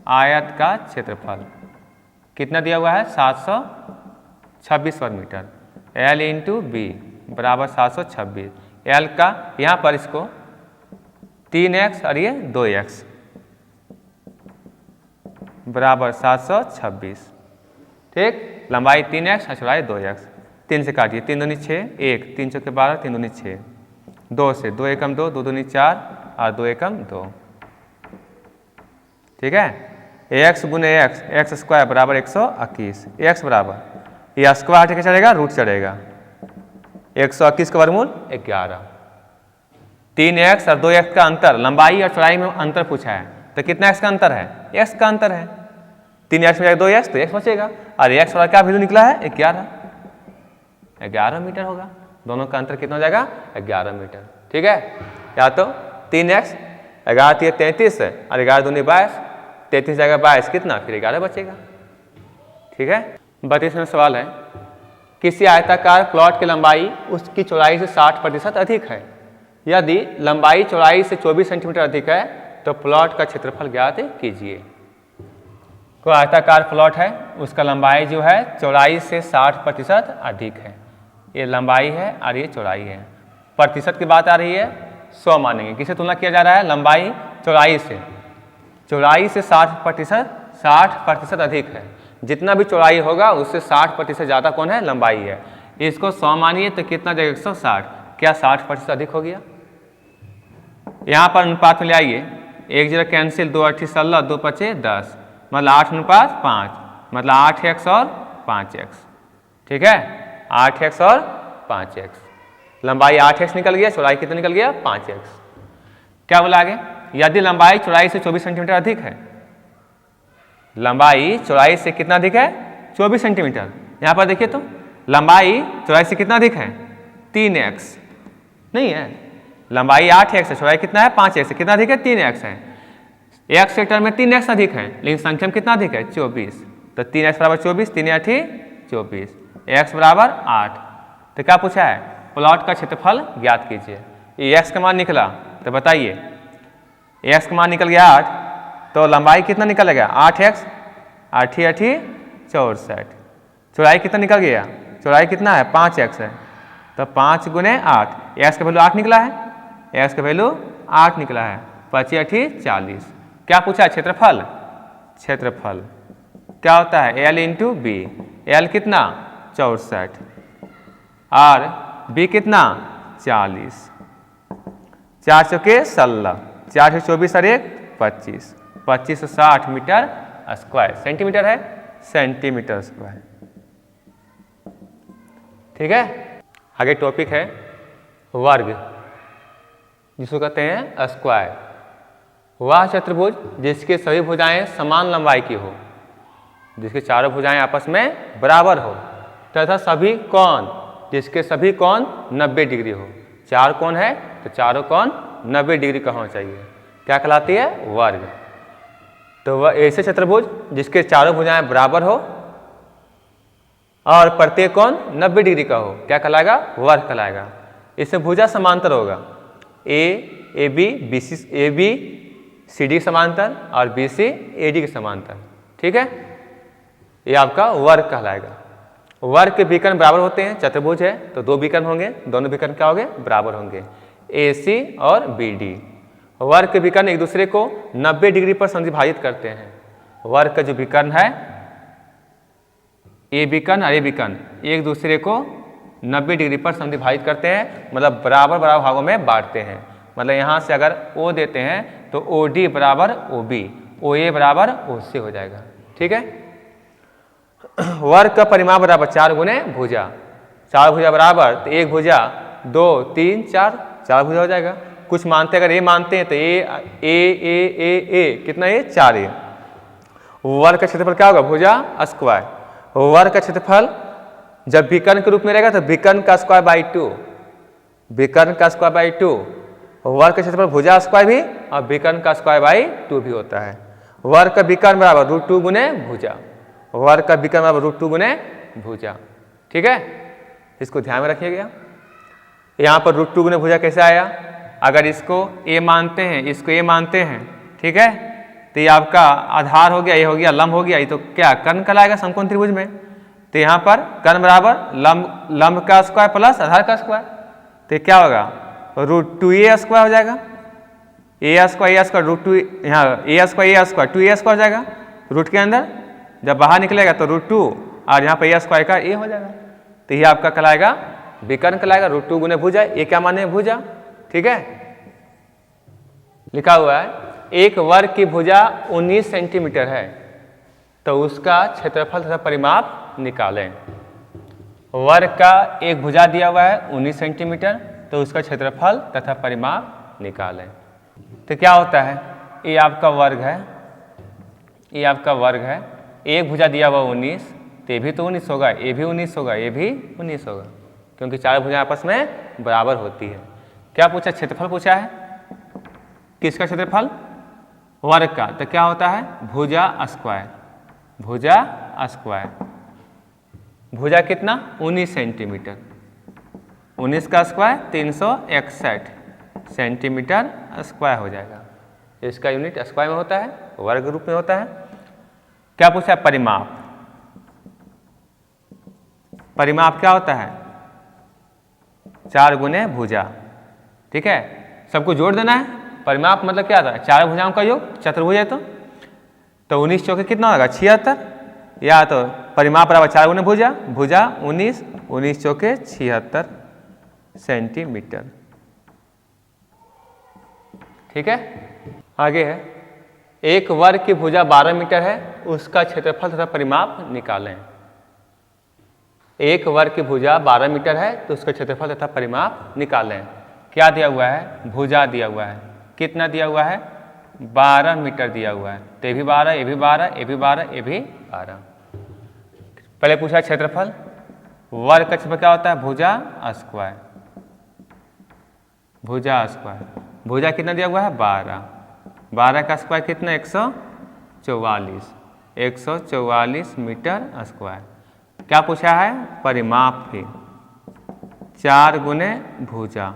आयत का क्षेत्रफल कितना दिया हुआ है 726 वर्ग मीटर। L इंटू बी बराबर 726। L का यहाँ पर इसको 3x और ये 2x बराबर 726। ठीक, लंबाई 3x और चौड़ाई 2x। 3 से काटिए, 3 दूनी 6, 1 3 चौके 12, 3 दूनी 6, 2 से 2 एकम 2, 2 दूनी 4 और 2 एकम 2। ठीक है, x गुने x स्क्वायर बराबर 121। x बराबर ये स्क्वायर हट के चलेगा, रूट चढ़ेगा, 121 का वर्गमूल 11। 3x और 2x का अंतर, लंबाई और चौड़ाई में अंतर पूछा है तो कितना x का अंतर है, x का अंतर है। 3x में 2x तो x बचेगा और x वाला क्या वैल्यू निकला है 11 मीटर होगा। दोनों का अंतर कितना हो जाएगा 11 मीटर। ठीक है, या तो 3x 11 3 33 और 11 दूनी 22, 33 जाएगा 22 कितना, फिर 11 बचेगा। ठीक है, 32वां सवाल है, किसी आयताकार प्लॉट की लंबाई उसकी चौड़ाई से 60% अधिक है। यदि लंबाई चौड़ाई से 24 सेंटीमीटर अधिक है तो प्लॉट का क्षेत्रफल ज्ञात कीजिए। कोई आयताकार प्लॉट है, उसका लंबाई जो है चौड़ाई से 60% अधिक है। ये लंबाई है और ये चौड़ाई है। प्रतिशत की बात आ रही है, 100 मानेंगे। किससे तुलना किया जा रहा है, लंबाई चौड़ाई से। चौड़ाई से 60% अधिक है। जितना भी चौड़ाई होगा उससे 60% ज़्यादा कौन है, लंबाई है। इसको 100 मानिए तो कितना जाएगा 160। क्या 60% अधिक हो गया। यहाँ पर अनुपात में ले आइए, 1 0 कैंसिल, 2 8 16, 2 5 10, मतलब 8:5, मतलब 8x और 5x। ठीक है, 8x और 5x। लंबाई 8x निकल गया, चौड़ाई कितना निकल गया 5x। क्या बोला आगे, यदि लंबाई चौड़ाई से 24 सेंटीमीटर अधिक है। लंबाई चौड़ाई से कितना अधिक है 24 सेंटीमीटर। यहाँ पर देखिए तो लंबाई चौड़ाई से कितना अधिक है 3x नहीं है, लंबाई 8x है, चौड़ाई कितना है 5x है, कितना अधिक है 3x है। x के टर्म में 3x अधिक है, लेकिन संख्या में कितना अधिक है 24, तो 3x बराबर 24, 3 8 24, x बराबर 8। तो क्या पूछा है, प्लॉट का क्षेत्रफल ज्ञात कीजिए। ये x का मान निकला तो बताइए, x का मान निकल गया 8, तो लंबाई कितना निकलेगा 8x, 8 8 64, चौड़ाई कितना निकल गया, चौड़ाई कितना है 5x है, तो 5 गुने 8, x का वैल्यू 8 निकला है, x का वैल्यू 8 निकला है, 25 8 40। क्या पूछा है क्षेत्रफल, क्षेत्रफल क्या होता है L इंटू बी। L कितना 64 और B कितना 40, 4 चौके 16, 4 से 24 और 1 25, 25 से 60 मीटर स्क्वायर, सेंटीमीटर है सेंटीमीटर स्क्वायर। ठीक है, आगे टॉपिक है वर्ग, जिसको कहते हैं स्क्वायर। वह चतुर्भुज जिसके सभी भुजाएं समान लंबाई की हो, जिसके चारों भुजाएं आपस में बराबर हो, तथा सभी कोण जिसके सभी कोण 90 डिग्री हो। चार कोण है तो चारों कोण 90 डिग्री का होना चाहिए, क्या कहलाती है वर्ग। तो वह ऐसे चतुर्भुज जिसके चारों भुजाएं बराबर हो और प्रत्येक कोण 90 डिग्री का हो, क्या कहलाएगा वर्ग कहलाएगा। इसमें भुजा समांतर होगा, ए बी सी डी समांतर और बी सी ए डी के समांतर। ठीक है, ये आपका वर्ग कहलाएगा। वर्ग के विकर्ण बराबर होते हैं, चतुर्भुज है तो 2 विकर्ण होंगे, दोनों विकर्ण क्या होंगे बराबर होंगे, ए सी और बी डी। वर्ग के विकर्ण एक दूसरे को 90 डिग्री पर समविभाजित करते हैं। वर्ग का जो विकर्ण है ए विकर्ण और ए विकर्ण एक दूसरे को 90 डिग्री पर समविभाजित करते हैं, मतलब बराबर बराबर भागों में बांटते हैं। मतलब यहाँ से अगर O देते हैं तो ओ डी बराबर ओ बी, ओ ए बराबर ओ सी हो जाएगा। ठीक है, वर्ग का परिमाप बराबर 4 गुने भुजा, 4 भुजा बराबर तो 1 भुजा 2 3 4 4 भुजा हो जाएगा। कुछ मानते अगर ए मानते हैं तो ए कितना ये 4a। वर्ग का क्षेत्रफल क्या होगा भुजा स्क्वायर। वर्ग का क्षेत्रफल जब विकर्ण के रूप में रहेगा तो विकर्ण का स्क्वायर बाई 2, विकर्ण का स्क्वायर बाई 2। वर्ग का क्षेत्रफल भुजा स्क्वायर भी और विकर्ण का स्क्वायर बाई 2 भी होता है। वर्ग का विकर्ण बराबर √2 गुने भुजा, वर्ग का विकर्ण बराबर √2 गुने भुजा। ठीक है, इसको ध्यान में रखिएगा। यहाँ पर √2 गुने भुजा कैसे आया, अगर इसको a मानते हैं, इसको a मानते हैं, ठीक है, तो ये आपका आधार हो गया, ये हो गया लंब हो गया, ये तो क्या कर्ण कहलाएगा समकोण त्रिभुज में। तो यहाँ पर कर्ण बराबर लंब का स्क्वायर प्लस आधार का स्क्वायर, तो क्या होगा √2a स्क्वायर हो जाएगा। a स्क्वायर √2, यहाँ a स्क्वायर 2a स्क्वायर हो जाएगा। रूट के अंदर जब बाहर निकलेगा तो √2 और यहाँ पर a स्क्वायर का a हो जाएगा। तो ये आपका कहलाएगा विकर्ण कहलाएगा √2 गुने भुजा। ये क्या माने भुजा। ठीक है, लिखा हुआ है एक वर्ग की भुजा 19 सेंटीमीटर है तो उसका क्षेत्रफल तथा परिमाप निकालें। वर्ग का एक भुजा दिया हुआ है 19 सेंटीमीटर तो उसका क्षेत्रफल तथा परिमाप निकालें। तो क्या होता है, ये आपका वर्ग है, ये आपका वर्ग है, एक भुजा दिया हुआ 19 तो ये भी तो 19 होगा, ये भी 19 होगा, ये भी 19 होगा, क्योंकि चार भुजाएं आपस में बराबर होती है। क्या पूछा, क्षेत्रफल पूछा है। किसका क्षेत्रफल, वर्ग का। तो क्या होता है भुजा स्क्वायर, भुजा स्क्वायर। भुजा कितना 19 सेंटीमीटर, 19 का स्क्वायर 361 सेंटीमीटर स्क्वायर हो जाएगा। इसका यूनिट स्क्वायर में होता है, वर्ग रूप में होता है। क्या पूछा, परिमाप। परिमाप क्या होता है 4 गुने भुजा। ठीक है, सबको जोड़ देना है। परिमाप मतलब क्या था, 4 भुजाओं का योग, चतुर्भुज है तो 19 चौके कितना होगा 76, या तो परिमाप बराबर 4 गुने भुजा, भुजा 19, 19 चौके 76 सेंटीमीटर। ठीक है, आगे है एक वर्ग की भुजा 12 मीटर है उसका क्षेत्रफल तथा परिमाप निकालें। एक वर्ग की भुजा 12 मीटर है तो उसका क्षेत्रफल तथा परिमाप निकालें। क्या दिया हुआ है, भुजा दिया हुआ है, कितना दिया हुआ है 12 मीटर दिया हुआ है, तो ये भी 12, ये भी 12, ये भी 12, ये भी 12। पहले पूछा क्षेत्रफल। वर्ग का क्षेत्रफल क्या होता है भुजा स्क्वायर, भुजा स्क्वायर। भुजा कितना दिया हुआ है 12, 12 का स्क्वायर कितना 144, 144 मीटर स्क्वायर। क्या पूछा है परिमाप भी, 4 गुने भुजा,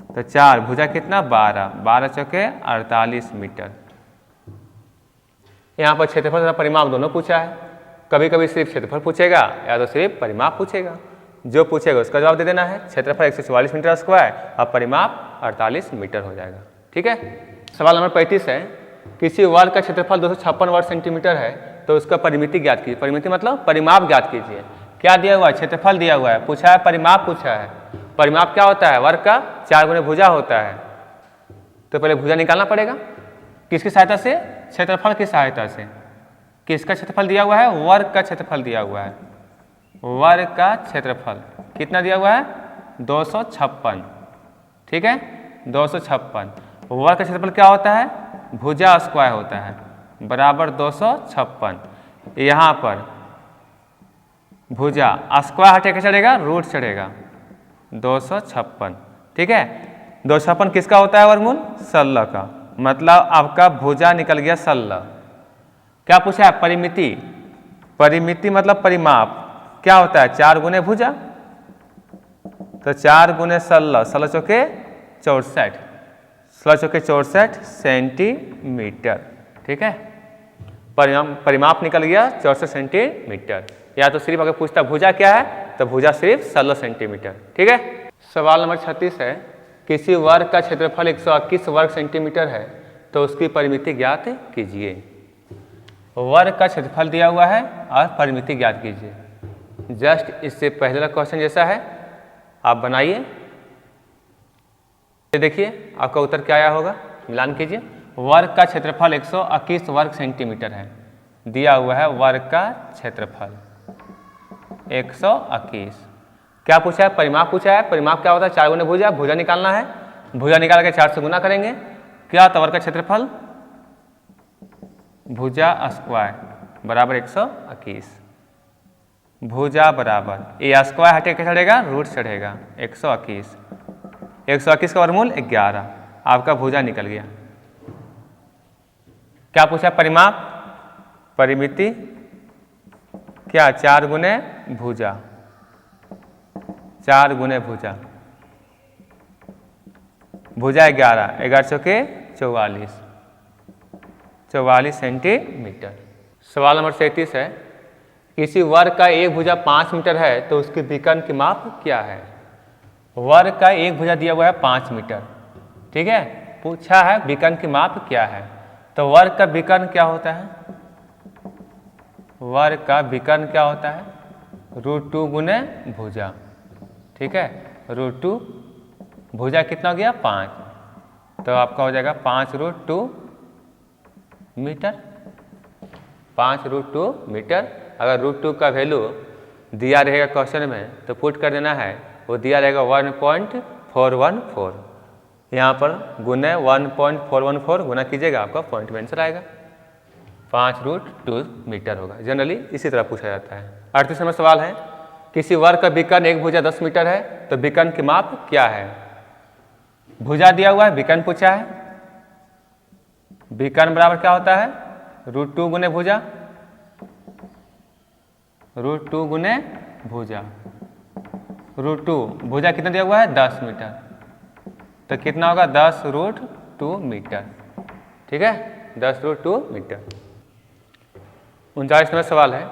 तो 4 भुजा कितना 12, 12 चौके 48 मीटर। यहाँ पर क्षेत्रफल तथा परिमाप दोनों पूछा है। कभी कभी सिर्फ क्षेत्रफल पूछेगा या तो सिर्फ परिमाप पूछेगा, जो पूछेगा उसका जवाब दे देना है। क्षेत्रफल 144 मीटर स्क्वायर और परिमाप 48 मीटर हो जाएगा। ठीक है, सवाल नंबर 35 है किसी वर्ग का क्षेत्रफल 256 वर्ग सेंटीमीटर है तो उसका परिमिति ज्ञात कीजिए। परिमिति मतलब परिमाप ज्ञात कीजिए। क्या दिया हुआ है, क्षेत्रफल दिया हुआ है, पूछा है परिमाप पूछा है। परिमाप क्या होता है, वर्ग का 4 गुने भुजा होता है, तो पहले भुजा निकालना पड़ेगा। किसकी सहायता से, क्षेत्रफल की सहायता से। किसका क्षेत्रफल दिया हुआ है, वर्ग का क्षेत्रफल दिया हुआ है। वर्ग का क्षेत्रफल कितना दिया हुआ है 256। ठीक है, 256। वर्ग का क्षेत्रफल क्या होता है, भुजा स्क्वायर होता है, बराबर 256। यहाँ पर भुजा स्क्वायर हटे के चढ़ेगा, रूट चढ़ेगा 256। ठीक है, 256 किसका होता है वर्गमूल 16 का, मतलब आपका भुजा निकल गया 16। क्या पूछा है परिमिति। परिमिति मतलब परिमाप क्या होता है 4 गुने भुजा, तो 4 गुने 16, 16 चौके 64, 16 चौके 64 सेंटीमीटर। ठीक है, परिमाप निकल गया 64 सेंटीमीटर। या तो सिर्फ अगर पूछता भुजा क्या है तो भुजा सिर्फ 16 सेंटीमीटर। ठीक है, सवाल नंबर 36 है किसी वर्ग का क्षेत्रफल 121 वर्ग सेंटीमीटर है तो उसकी परिमिति ज्ञात कीजिए। वर्ग का क्षेत्रफल दिया हुआ है और परिमिति ज्ञात कीजिए। जस्ट इससे पहले का क्वेश्चन जैसा है आप बनाइए, देखिए आपका उत्तर क्या आया होगा, मिलान कीजिए। वर्ग का क्षेत्रफल 121 वर्ग सेंटीमीटर है, दिया हुआ है वर्ग का क्षेत्रफल 121। क्या पूछा है? परिमाप पूछा है। परिमाप क्या होता है? 4 गुने भुजा, भुजा निकालना है। भुजा निकाल के 4 से गुना करेंगे, क्या होता है? वर्ग का क्षेत्रफल भुजा स्क्वायर बराबर 121। भुजा बराबर ये स्क्वायर हटे के चढ़ेगा, रूट चढ़ेगा 121। 121 का वर्गमूल 11, आपका भुजा निकल गया। क्या पूछा? परिमाप, परिमिति क्या? 4 गुने भुजा, 4 गुने भुजा, भुजा 11, 11 चौके 44, 44 सेंटीमीटर। सवाल नंबर 37 है, किसी वर्ग का एक भुजा 5 मीटर है तो उसके विकर्ण की माप क्या है? वर्ग का एक भुजा दिया हुआ है 5 मीटर, ठीक है, पूछा है विकर्ण की माप क्या है। तो वर्ग का विकर्ण क्या होता है? वर्ग का विकर्ण क्या होता है? √2 गुने भुजा, ठीक है, √2, भुजा कितना हो गया? 5, तो आपका हो जाएगा 5√2 मीटर, 5√2 मीटर। अगर √2 का वैल्यू दिया रहेगा क्वेश्चन में तो पुट कर देना है, वो दिया रहेगा 1.414, यहाँ पर गुने 1.414 गुना कीजिएगा, आपका पॉइंट में आंसर आएगा, 5√2 मीटर होगा। जनरली इसी तरह पूछा जाता है। 38 नंबर सवाल है, किसी वर्ग का विकर्ण एक भुजा 10 मीटर है तो विकर्ण की माप क्या है? भुजा दिया हुआ है, विकर्ण पूछा है, विकर्ण बराबर क्या होता है? √2 गुने भुजा, √2 गुने भुजा, √2 भुजा कितना दिया हुआ है? 10 मीटर, तो कितना होगा? 10√2 मीटर, ठीक है, 10√2 मीटर। 39 नंबर सवाल है,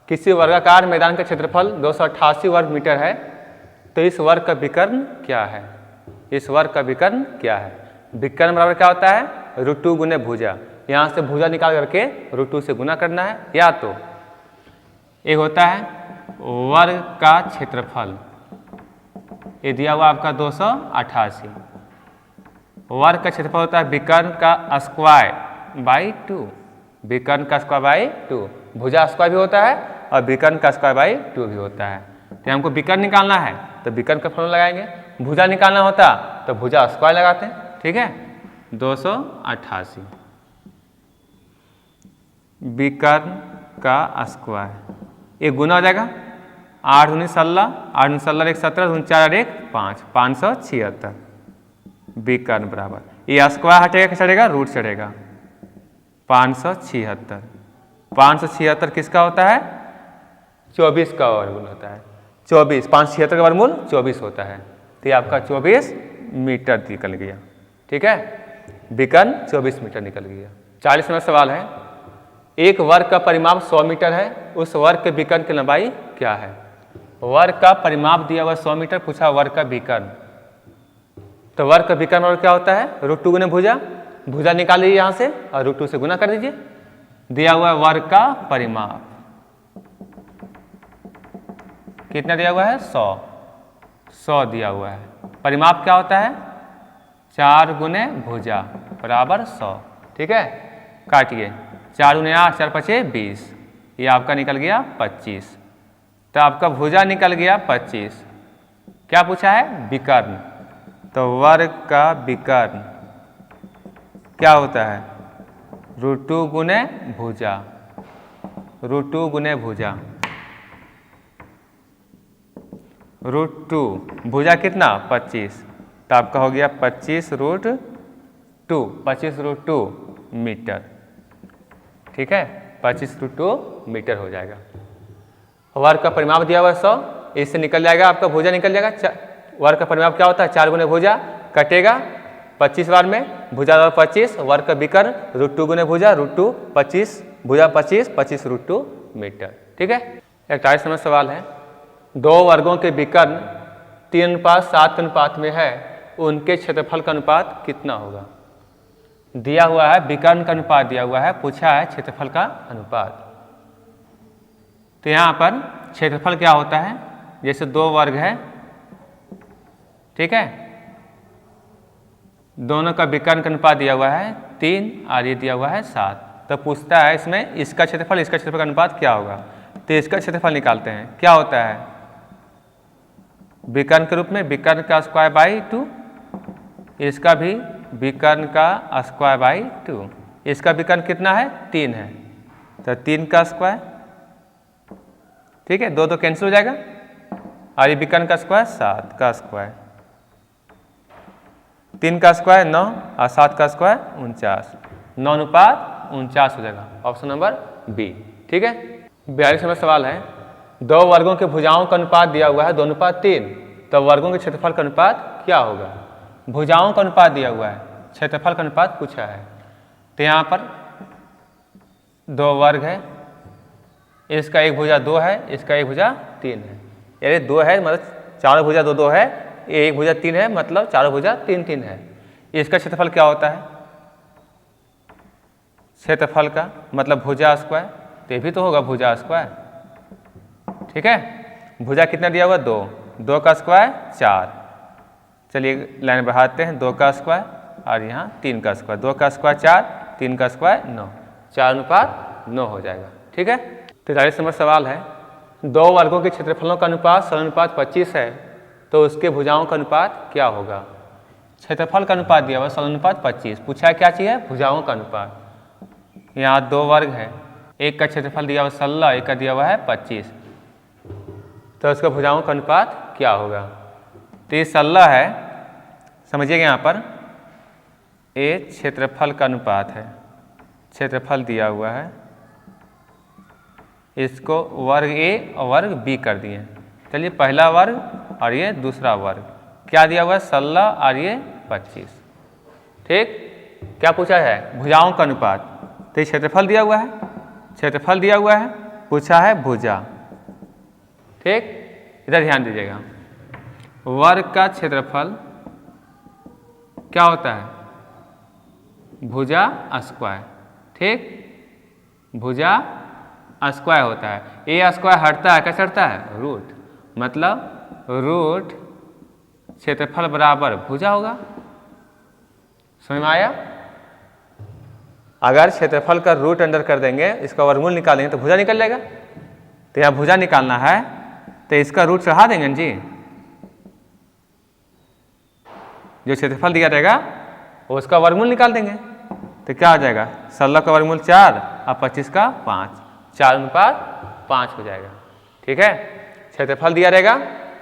किसी वर्गाकार मैदान का क्षेत्रफल 288 वर्ग मीटर है तो इस वर्ग का विकर्ण क्या है? इस वर्ग का विकर्ण क्या है? विकर्ण बराबर क्या होता है? √2 गुने भुजा, यहाँ से भुजा निकाल करके √2 से गुना करना है, या तो एक होता है वर्ग का क्षेत्रफल, ये दिया हुआ आपका 288, वर्ग का क्षेत्रफल होता है विकर्ण का स्क्वायर बाई 2, विकर्ण का स्क्वायर बाई 2, भुजा स्क्वायर भी होता है और विकर्ण का स्क्वायर बाई 2 भी होता है। तो हमको विकर्ण निकालना है तो विकर्ण का फॉर्मूला लगाएंगे, भुजा निकालना होता तो भुजा स्क्वायर लगाते हैं, ठीक है, 288 विकर्ण का स्क्वायर, एक गुना हो जाएगा 8 19 16, 8 19 16 1 17, 4 1 5, 576 विकर्ण बराबर, ये स्क्वायर हटेगा चढ़ेगा, रूट चढ़ेगा 576, 576 किसका होता है? 24 का वर्गमूल होता है, 24, 576 का वर्गमूल 24 होता है, तो ये आपका 24 मीटर निकल गया, ठीक है, विकर्ण 24 मीटर निकल गया। 40 नंबर सवाल है, एक वर्ग का परिमाप 100 मीटर है, उस वर्ग के विकर्ण की लंबाई क्या है? वर्ग का परिमाप दिया हुआ 100 मीटर, पूछा वर्ग का विकर्ण, तो वर्ग का विकर्ण क्या होता है? √2 गुने भुजा, भुजा निकाल लीजिए यहाँ से और √2 से गुना कर दीजिए, दिया हुआ है वर्ग का परिमाप, कितना दिया हुआ है? 100 दिया हुआ है, परिमाप क्या होता है? 4 गुने भुजा बराबर 100, ठीक है, काटिए, 4 गुने 8, 4 5 20, ये आपका निकल गया 25, तो आपका भुजा निकल गया 25। क्या पूछा है? विकर्ण, तो वर्ग का विकर्ण क्या होता है? √2 गुने भुजा, √2 गुने भुजा, √2 भुजा कितना? 25, तो आपका हो गया 25√2, 25√2 मीटर, ठीक है, 25√2 मीटर हो जाएगा। वर्ग का परिमाप दिया हुआ है 100, इससे निकल जाएगा आपका भुजा निकल जाएगा, वर्ग का परिमाप क्या होता है? 4 गुने भुजा, कटेगा 25 बार में, भुजा 25, वर्ग का विकर्ण √2 गुने भुजा, √2 25, भुजा 25, 25√2 मीटर, ठीक है। 41 नंबर सवाल है, दो वर्गों के विकर्ण 3:7 के अनुपात में है, उनके क्षेत्रफल का अनुपात कितना होगा? दिया हुआ है विकर्ण का अनुपात दिया हुआ है, पूछा है क्षेत्रफल का अनुपात। तो यहाँ पर क्षेत्रफल क्या होता है? जैसे दो वर्ग है, ठीक है, दोनों का विकर्ण का अनुपात दिया हुआ है 3 और ये दिया हुआ है 7, तो पूछता है इसमें इसका क्षेत्रफल इसका क्षेत्रफल का अनुपात क्या होगा? तो इसका क्षेत्रफल निकालते हैं, क्या होता है? विकर्ण के रूप में विकर्ण का स्क्वायर बाई 2, इसका भी विकर्ण का स्क्वायर बाई 2। इसका विकर्ण कितना है? 3 है, तो 3 का स्क्वायर, ठीक है, 2 तो कैंसिल हो जाएगा, और ये विकर्ण का स्क्वायर 7 का स्क्वायर, 3 का स्क्वायर 9 और 7 का स्क्वायर 49, 9:49 हो जाएगा, ऑप्शन नंबर बी। ठीक है, 42 नंबर सवाल है, 2 वर्गों के भुजाओं का अनुपात दिया हुआ है 2:3, तो वर्गों के क्षेत्रफल का अनुपात क्या होगा? भुजाओं का अनुपात दिया हुआ है, क्षेत्रफल का अनुपात पूछा है, तो यहाँ पर 2 वर्ग है, इसका एक भुजा 2 है, इसका एक भुजा 3 है, यानी 2 है मतलब चारों भुजा 2 2 है, एक भुजा 3 है मतलब चारों भुजा 3 3 है। इसका क्षेत्रफल क्या होता है? क्षेत्रफल का मतलब भुजा स्क्वायर, तो ये भी तो होगा भुजा स्क्वायर। ठीक है, भुजा कितना दिया हुआ? 2, 2 का स्क्वायर 4, चलिए लाइन बढ़ाते हैं, 2 का स्क्वायर और यहाँ 3 का स्क्वायर, 2 का स्क्वायर 4, 3 का स्क्वायर 9, 4:9 हो जाएगा। ठीक है, 43 नंबर सवाल है, 2 वर्गों के क्षेत्रफलों का अनुपात 7:25 है, तो उसके भुजाओं का अनुपात क्या होगा? क्षेत्रफल का अनुपात दिया हुआ 7:25, पूछा है क्या चाहिए? भुजाओं का अनुपात। यहाँ 2 वर्ग है, एक का क्षेत्रफल दिया हुआ 16, एक का दिया हुआ है 25, तो उसका भुजाओं का अनुपात क्या होगा? तो ये 16 है, समझिएगा यहाँ पर ये क्षेत्रफल का अनुपात है, क्षेत्रफल दिया हुआ है, इसको वर्ग ए और वर्ग बी कर दिए। चलिए पहला वर्ग और ये दूसरा वर्ग, क्या दिया हुआ है? 16 और ये 25। ठीक, क्या पूछा है? भुजाओं का अनुपात, तो क्षेत्रफल दिया हुआ है, क्षेत्रफल दिया हुआ है, पूछा है भुजा। ठीक, इधर ध्यान दीजिएगा, वर्ग का क्षेत्रफल क्या होता है? भुजा स्क्वायर। ठीक, भुजा स्क्वायर होता है, ए स्क्वायर हटता है, कैसे हटता है? रूट, मतलब रूट क्षेत्रफल बराबर भुजा होगा। समझ में आया? अगर क्षेत्रफल का रूट अंडर कर देंगे, इसका वर्गमूल निकालेंगे तो भुजा निकल जाएगा, तो यहाँ भुजा निकालना है तो इसका रूट चढ़ा देंगे जी, जो क्षेत्रफल दिया रहेगा उसका वर्गमूल निकाल देंगे, तो क्या हो जाएगा? 16 का वर्गमूल 4 और 25 का 5, 4:5 हो जाएगा। ठीक है, क्षेत्रफल दिया रहेगा,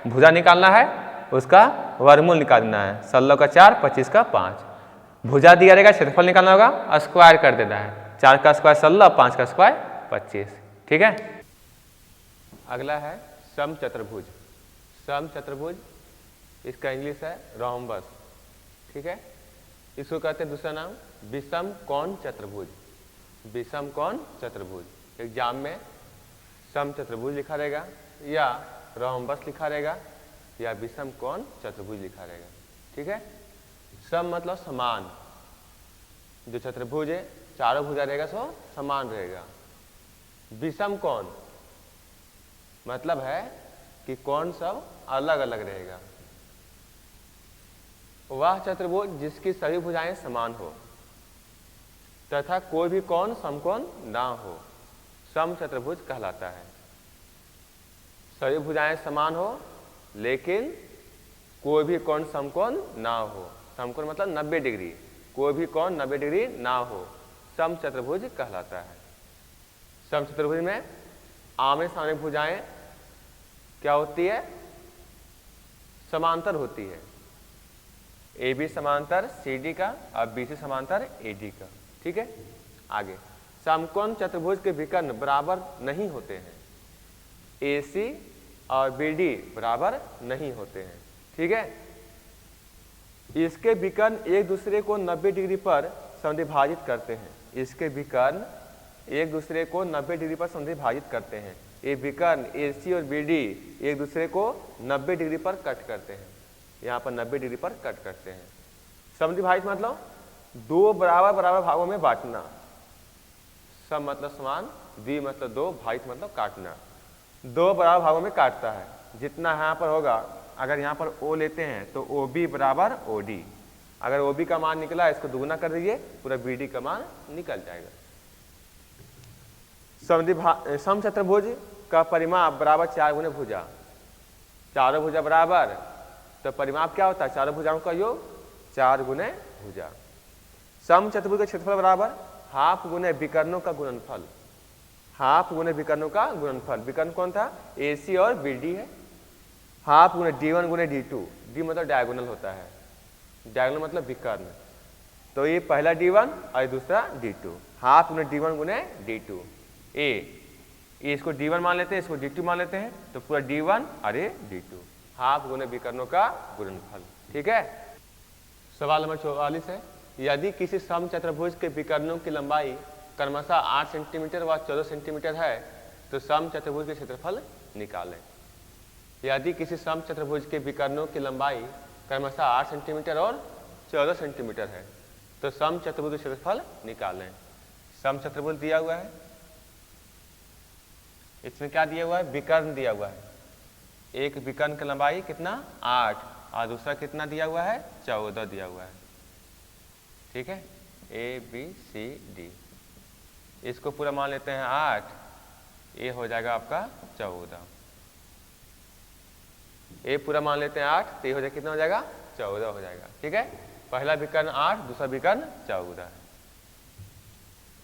भुजा निकालना है, उसका वर्गमूल निकालना है, 16 का 4, 25 का 5, भुजा दिया रहेगा, क्षेत्रफल निकालना होगा, स्क्वायर कर देना है, 4 का स्क्वायर 16, 5 का स्क्वायर 25। ठीक है, अगला है समचतुर्भुज। समचतुर्भुज इसका इंग्लिश है रोम्बस। ठीक है, इसको कहते हैं दूसरा नाम विषम कोण चतुर्भुज। विषम कोण चतुर्भुज एग्जाम में समचतुर्भुज लिखा रहेगा या रोम्बस लिखा रहेगा या विषम कोण चतुर्भुज लिखा रहेगा। ठीक है, सम मतलब समान, जो चतुर्भुज है चारों भुजा रहेगा सो समान रहेगा। विषम कोण मतलब है कि कोण सब अलग अलग रहेगा। वह चतुर्भुज जिसकी सभी भुजाएं समान हो तथा कोई भी कोण समकोण ना हो, समचतुर्भुज कहलाता है। सभी भुजाएं समान हो लेकिन कोई भी कोण समकोण ना हो, समकोण मतलब 90 डिग्री, कोई भी कोण 90 डिग्री ना हो, समचतुर्भुज कहलाता है। समचतुर्भुज में आमने सामने भुजाएं क्या होती है? समांतर होती है, ए बी समांतर सी डी का और बी सी समांतर ए डी का। ठीक है, आगे समकोण चतुर्भुज के विकर्ण बराबर नहीं होते हैं, ए सी और बी डी बराबर नहीं होते हैं। ठीक है, इसके विकर्ण एक दूसरे को 90 डिग्री पर समद्विभाजित करते हैं। इसके विकर्ण एक दूसरे को 90 डिग्री पर समद्विभाजित करते हैं। ये विकर्ण ए सी और बी डी एक दूसरे को 90 डिग्री पर कट करते हैं, यहाँ पर 90 डिग्री पर कट करते हैं। समद्विभाजित मतलब दो बराबर बराबर भागों में बांटना। सम मतलब समान, द्वि मतलब दो, भाजित मतलब काटना। दो बराबर भागों में काटता है, जितना यहाँ पर होगा, अगर यहाँ पर ओ लेते हैं तो ओ बी बराबर ओ डी, अगर ओ बी का मान निकला इसको दुगुना कर दीजिए, पूरा बी डी का मान निकल जाएगा। समचतुर्भुज का परिमाप बराबर 4 गुने भुजा। चारों भुजा बराबर, तो परिमाप क्या होता है? चारों भुजाओं का योग 4 गुने भुजा। समचतुर्भुज का क्षेत्रफल बराबर हाफ गुने विकर्णों का गुणनफल, हाफ गुने विकर्णों का गुणनफल। विकर्ण कौन था? AC और BD है। हाफ गुने D1 गुने D2, D मतलब डायगोनल होता है, डायगोनल मतलब विकर्ण। तो ये पहला D1 और दूसरा D2, हाफ गुने D1 गुने D2। ये इसको D1 मान लेते हैं, इसको D2 मान लेते हैं, तो पूरा D1 और ये D2, हाफ गुने विकर्णों का गुणनफल। ठीक है। सवाल नंबर 44 है, यदि किसी समचतुर्भुज के विकर्णों की लंबाई क्रमशः 8 सेंटीमीटर व 14 सेंटीमीटर है तो समचतुर्भुज के क्षेत्रफल निकालें। यदि किसी समचतुर्भुज के विकर्णों की लंबाई क्रमशः 8 सेंटीमीटर और 14 सेंटीमीटर है तो समचतुर्भुज के क्षेत्रफल निकालें। समचतुर्भुज दिया हुआ है, इसमें क्या दिया हुआ है? विकर्ण दिया हुआ है। एक विकर्ण की लंबाई कितना? 8 और दूसरा कितना दिया हुआ है? 14 दिया हुआ है। ठीक है, ABCD, इसको पूरा मान लेते हैं 8, ये हो जाएगा आपका 14। ये पूरा मान लेते हैं 8, तो ये हो जाएगा कितना हो जाएगा? 14 हो जाएगा। ठीक है, पहला विकर्ण 8, दूसरा विकर्ण 14 है।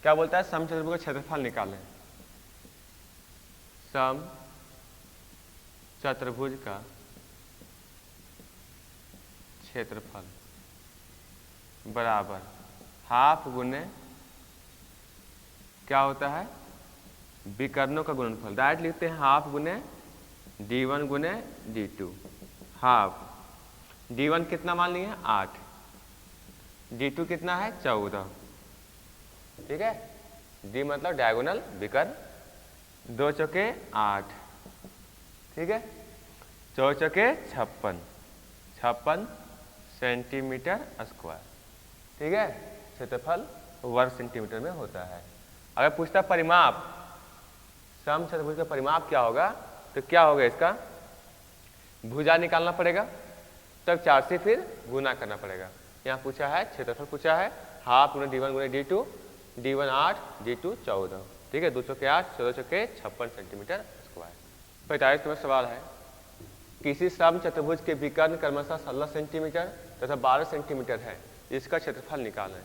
क्या बोलता है? समचतुर्भुज का क्षेत्रफल निकालें। समचतुर्भुज का क्षेत्रफल बराबर हाफ गुने क्या होता है? विकर्णों का गुणनफल। डायरेक्ट लिखते हैं हाफ गुने D1 गुने D2, हाफ। D1 कितना मान लिए? 8, D2 कितना है? 14। ठीक है, D मतलब डायगोनल विकर्ण, 2 चौके 8, ठीक है, 4 चौके 56 सेंटीमीटर स्क्वायर। ठीक है, क्षेत्रफल वर्ग सेंटीमीटर में होता है। अगर पूछता परिमाप, समचतुर्भुज का परिमाप क्या होगा, तो क्या होगा? इसका भुजा निकालना पड़ेगा, तब 4 से फिर गुना करना पड़ेगा। यहाँ पूछा है क्षेत्रफल, पूछा है हाफ गुने D1 गुने D2, D1 8, D2 14। ठीक है, 2 चौके 8, 14 चौके 56 सेंटीमीटर स्क्वायर। 45 में सवाल है, किसी समचतुर्भुज के विकर्ण क्रमशः 16 सेंटीमीटर तथा 12 सेंटीमीटर है, इसका क्षेत्रफल निकालें।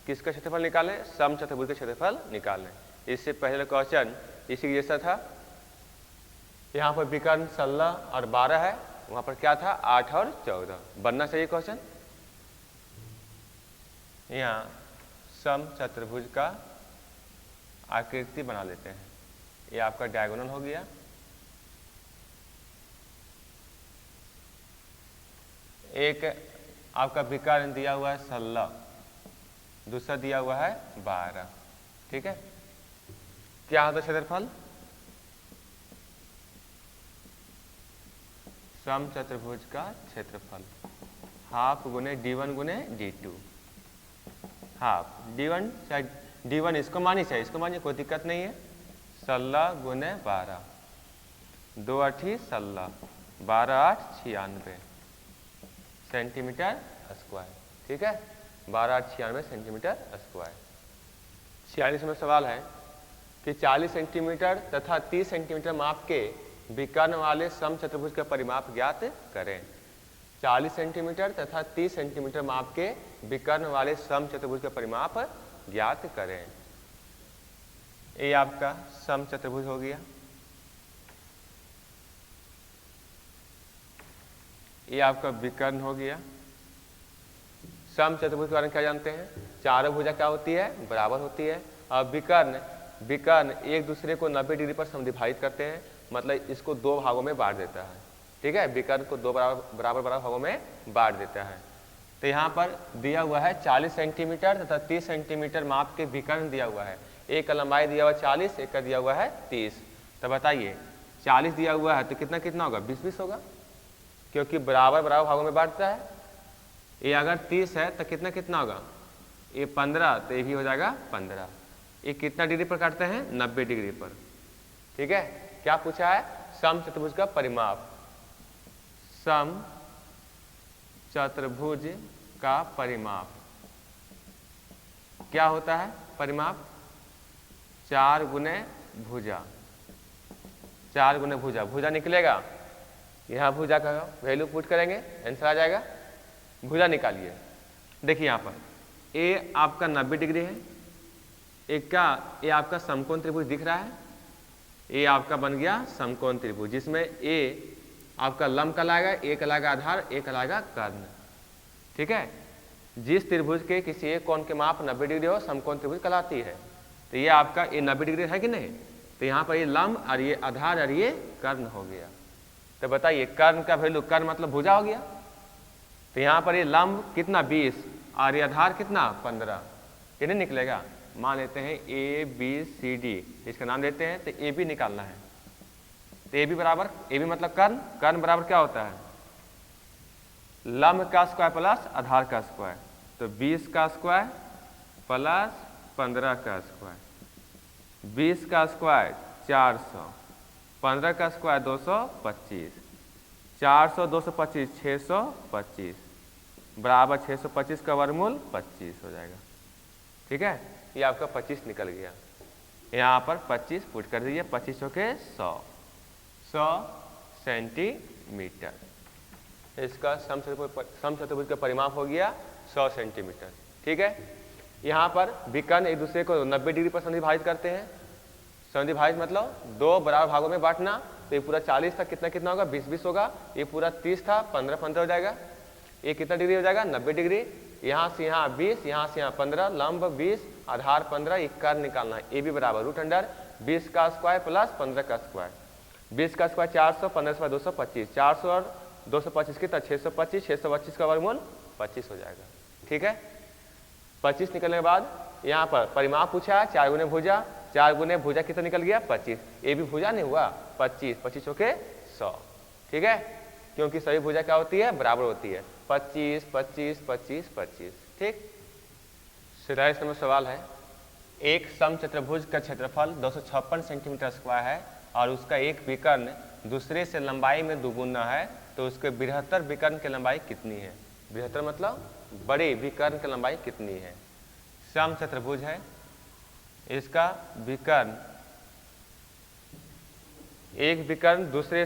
किसका क्षेत्रफल निकालें? समचतुर्भुज का क्षेत्रफल निकालें। इससे पहले क्वेश्चन इसी जैसा था, यहाँ पर विकर्ण 16 और 12 है, वहां पर क्या था? 8 और 14 बनना चाहिए क्वेश्चन। यहाँ समचतुर्भुज का आकृति बना लेते हैं। ये आपका डायगोनल हो गया, एक आपका विकर्ण दिया हुआ है 16, दूसरा दिया हुआ है 12। ठीक है, क्या होता है क्षेत्रफल? समचतुर्भुज का क्षेत्रफल हाफ गुने D1 गुने D2, हाफ D1 चाहे D1 इसको मानिए चाहे इसको मानिए, कोई दिक्कत नहीं है। 16 गुने 12, 2 8 16, 12 8 96 सेंटीमीटर स्क्वायर। ठीक है, 12 8 96 सेंटीमीटर स्क्वायर। 46 में सवाल है कि 40 सेंटीमीटर तथा 30 सेंटीमीटर माप के विकर्ण वाले समचतुर्भुज का परिमाप ज्ञात करें। 40 सेंटीमीटर तथा 30 सेंटीमीटर माप के विकर्ण वाले समचतुर्भुज का परिमाप ज्ञात करें। ये आपका समचतुर्भुज हो गया, ये आपका विकर्ण हो गया। समचतुर्भुज के बारे में क्या जानते हैं? चारों भुजा क्या होती है? बराबर होती है। और विकर्ण एक दूसरे को 90 डिग्री पर समद्विभाजित करते हैं, मतलब इसको 2 भागों में बांट देता है। ठीक है, विकर्ण को 2 बराबर भागों में बांट देता है। तो यहाँ पर दिया हुआ है 40 सेंटीमीटर तथा 30 सेंटीमीटर माप के विकर्ण दिया हुआ है। एक का लंबाई दिया हुआ है 40, एक का दिया हुआ है 30। तो बताइए 40 दिया हुआ है तो कितना कितना होगा? 20-20 होगा, क्योंकि बराबर भागों में बांटता है। ये अगर 30 है तो कितना कितना होगा? ये 15, तो ये भी हो जाएगा 15। ये कितना डिग्री पर काटते हैं? 90 डिग्री पर। ठीक है, क्या पूछा है? समचतुर्भुज का परिमाप। समचतुर्भुज का परिमाप क्या होता है? परिमाप 4 गुने भुजा, 4 गुने भुजा। भुजा निकलेगा यहाँ भुजा का वैल्यू पुट करेंगे, आंसर आ जाएगा। भुजा निकालिए। देखिए यहाँ पर ए आपका 90 डिग्री है, एक का ए आपका समकोण त्रिभुज दिख रहा है, ए आपका बन गया समकोण त्रिभुज, जिसमें ए आपका लंब कहलाएगा, ए कहलाएगा आधार, ए कहलाएगा कर्ण। ठीक है, जिस त्रिभुज के किसी एक कोण के माप 90 डिग्री हो समकोण त्रिभुज कहलाती है। तो ये आपका ये 90 डिग्री है कि नहीं, तो यहाँ पर ये लंब और ये आधार और ये कर्ण हो गया। तो बताइए कर्ण का वैल्यू, कर्ण मतलब भुजा हो गया। तो यहाँ पर ये लंब कितना 20 और ये आधार कितना 15, ये नहीं निकलेगा। मान लेते हैं ए बी सी डी, इसका नाम देते हैं। तो ए बी निकालना है, तो ए बी बराबर, ए बी मतलब कर्ण, कर्ण बराबर क्या होता है लंब का स्क्वायर प्लस आधार का स्क्वायर। तो 20 का स्क्वायर प्लस 15 का स्क्वायर, 20 का स्क्वायर 400, 15 का स्क्वायर 225, 400 225 625 बराबर 625 का वर्गमूल 25 हो जाएगा। ठीक है, ये आपका 25 निकल गया। यहाँ पर 25 पुट कर दीजिए, 25 के 100 सेंटीमीटर। इसका समचतुर्भुज का परिमाप हो गया 100 सेंटीमीटर। ठीक है, यहाँ पर विकर्ण एक दूसरे को 90 डिग्री पर संधिभाजित करते हैं। संधिभाजित मतलब दो बराबर भागों में बांटना। तो ये पूरा 40 था, कितना कितना होगा 20-20 होगा। ये पूरा 30 था, 15-15 हो जाएगा। ये कितना डिग्री हो जाएगा 90 डिग्री। यहाँ से यहाँ 20, यहाँ से यहाँ 15, लंब 20 आधार 15, ये कर्ण निकालना है। ए बी बराबर रूट अंडर 20 का स्क्वायर प्लस 15 का स्क्वायर। 20 का स्क्वायर 400, 15 स्क्वायर 225, 400 और 225 कितना 625, 625 का वर्गमूल 25 हो जाएगा। ठीक है, 25 निकलने के बाद यहाँ पर परिमाप पूछा है 4 गुने भुजा, 4 गुने भुजा कितना निकल गया 25। ए भी भुजा नहीं हुआ 25, 25 के 100। ठीक है, क्योंकि सभी भुजा क्या होती है बराबर होती है 25 25 25 25। ठीक, 47 नंबर सवाल है, एक समचतुर्भुज का क्षेत्रफल 256 सेंटीमीटर स्क्वायर है और उसका एक विकर्ण दूसरे से लंबाई में दुगुना है, तो उसके बृहत्तर विकर्ण की लंबाई कितनी है। बृहत्तर मतलब बड़े विकर्ण की लंबाई कितनी है। समचतुर्भुज है, इसका विकर्ण एक विकर्ण दूसरे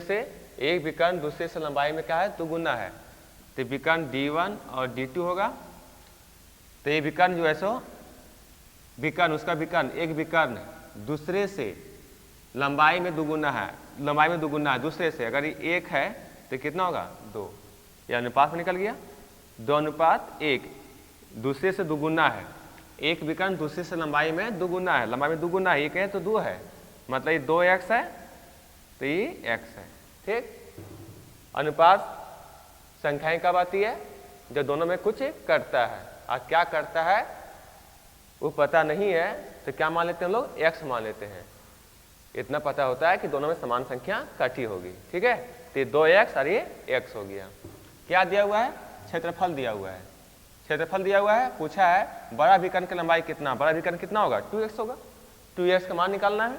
से लंबाई में क्या है दुगुना है। तो विकर्ण D1 और D2 होगा। तो ये विकर्ण जो है सो विकर्ण उसका विकर्ण एक विकर्ण दूसरे से लंबाई में दुगुना है, दूसरे से। अगर ये 1 है तो कितना होगा 2, या अनुपात में निकल गया 2:1। दूसरे से दुगुना है, एक विकर्ण दूसरे से लंबाई में दुगुना है, ये कहें तो 2 है, मतलब ये 2x है तो ये x है। ठीक, अनुपात संख्याएं कब आती है जब दोनों में कुछ करता है, और क्या करता है वो पता नहीं है तो क्या मान लेते हैं लोग x मान लेते हैं। इतना पता होता है कि दोनों में समान संख्या कटी होगी। ठीक है, तो 2x और ये x हो गया। क्या दिया हुआ है क्षेत्रफल दिया हुआ है, पूछा है बड़ा विकर्ण की लंबाई कितना, बड़ा विकर्ण कितना होगा 2x होगा। 2x का मान निकालना है,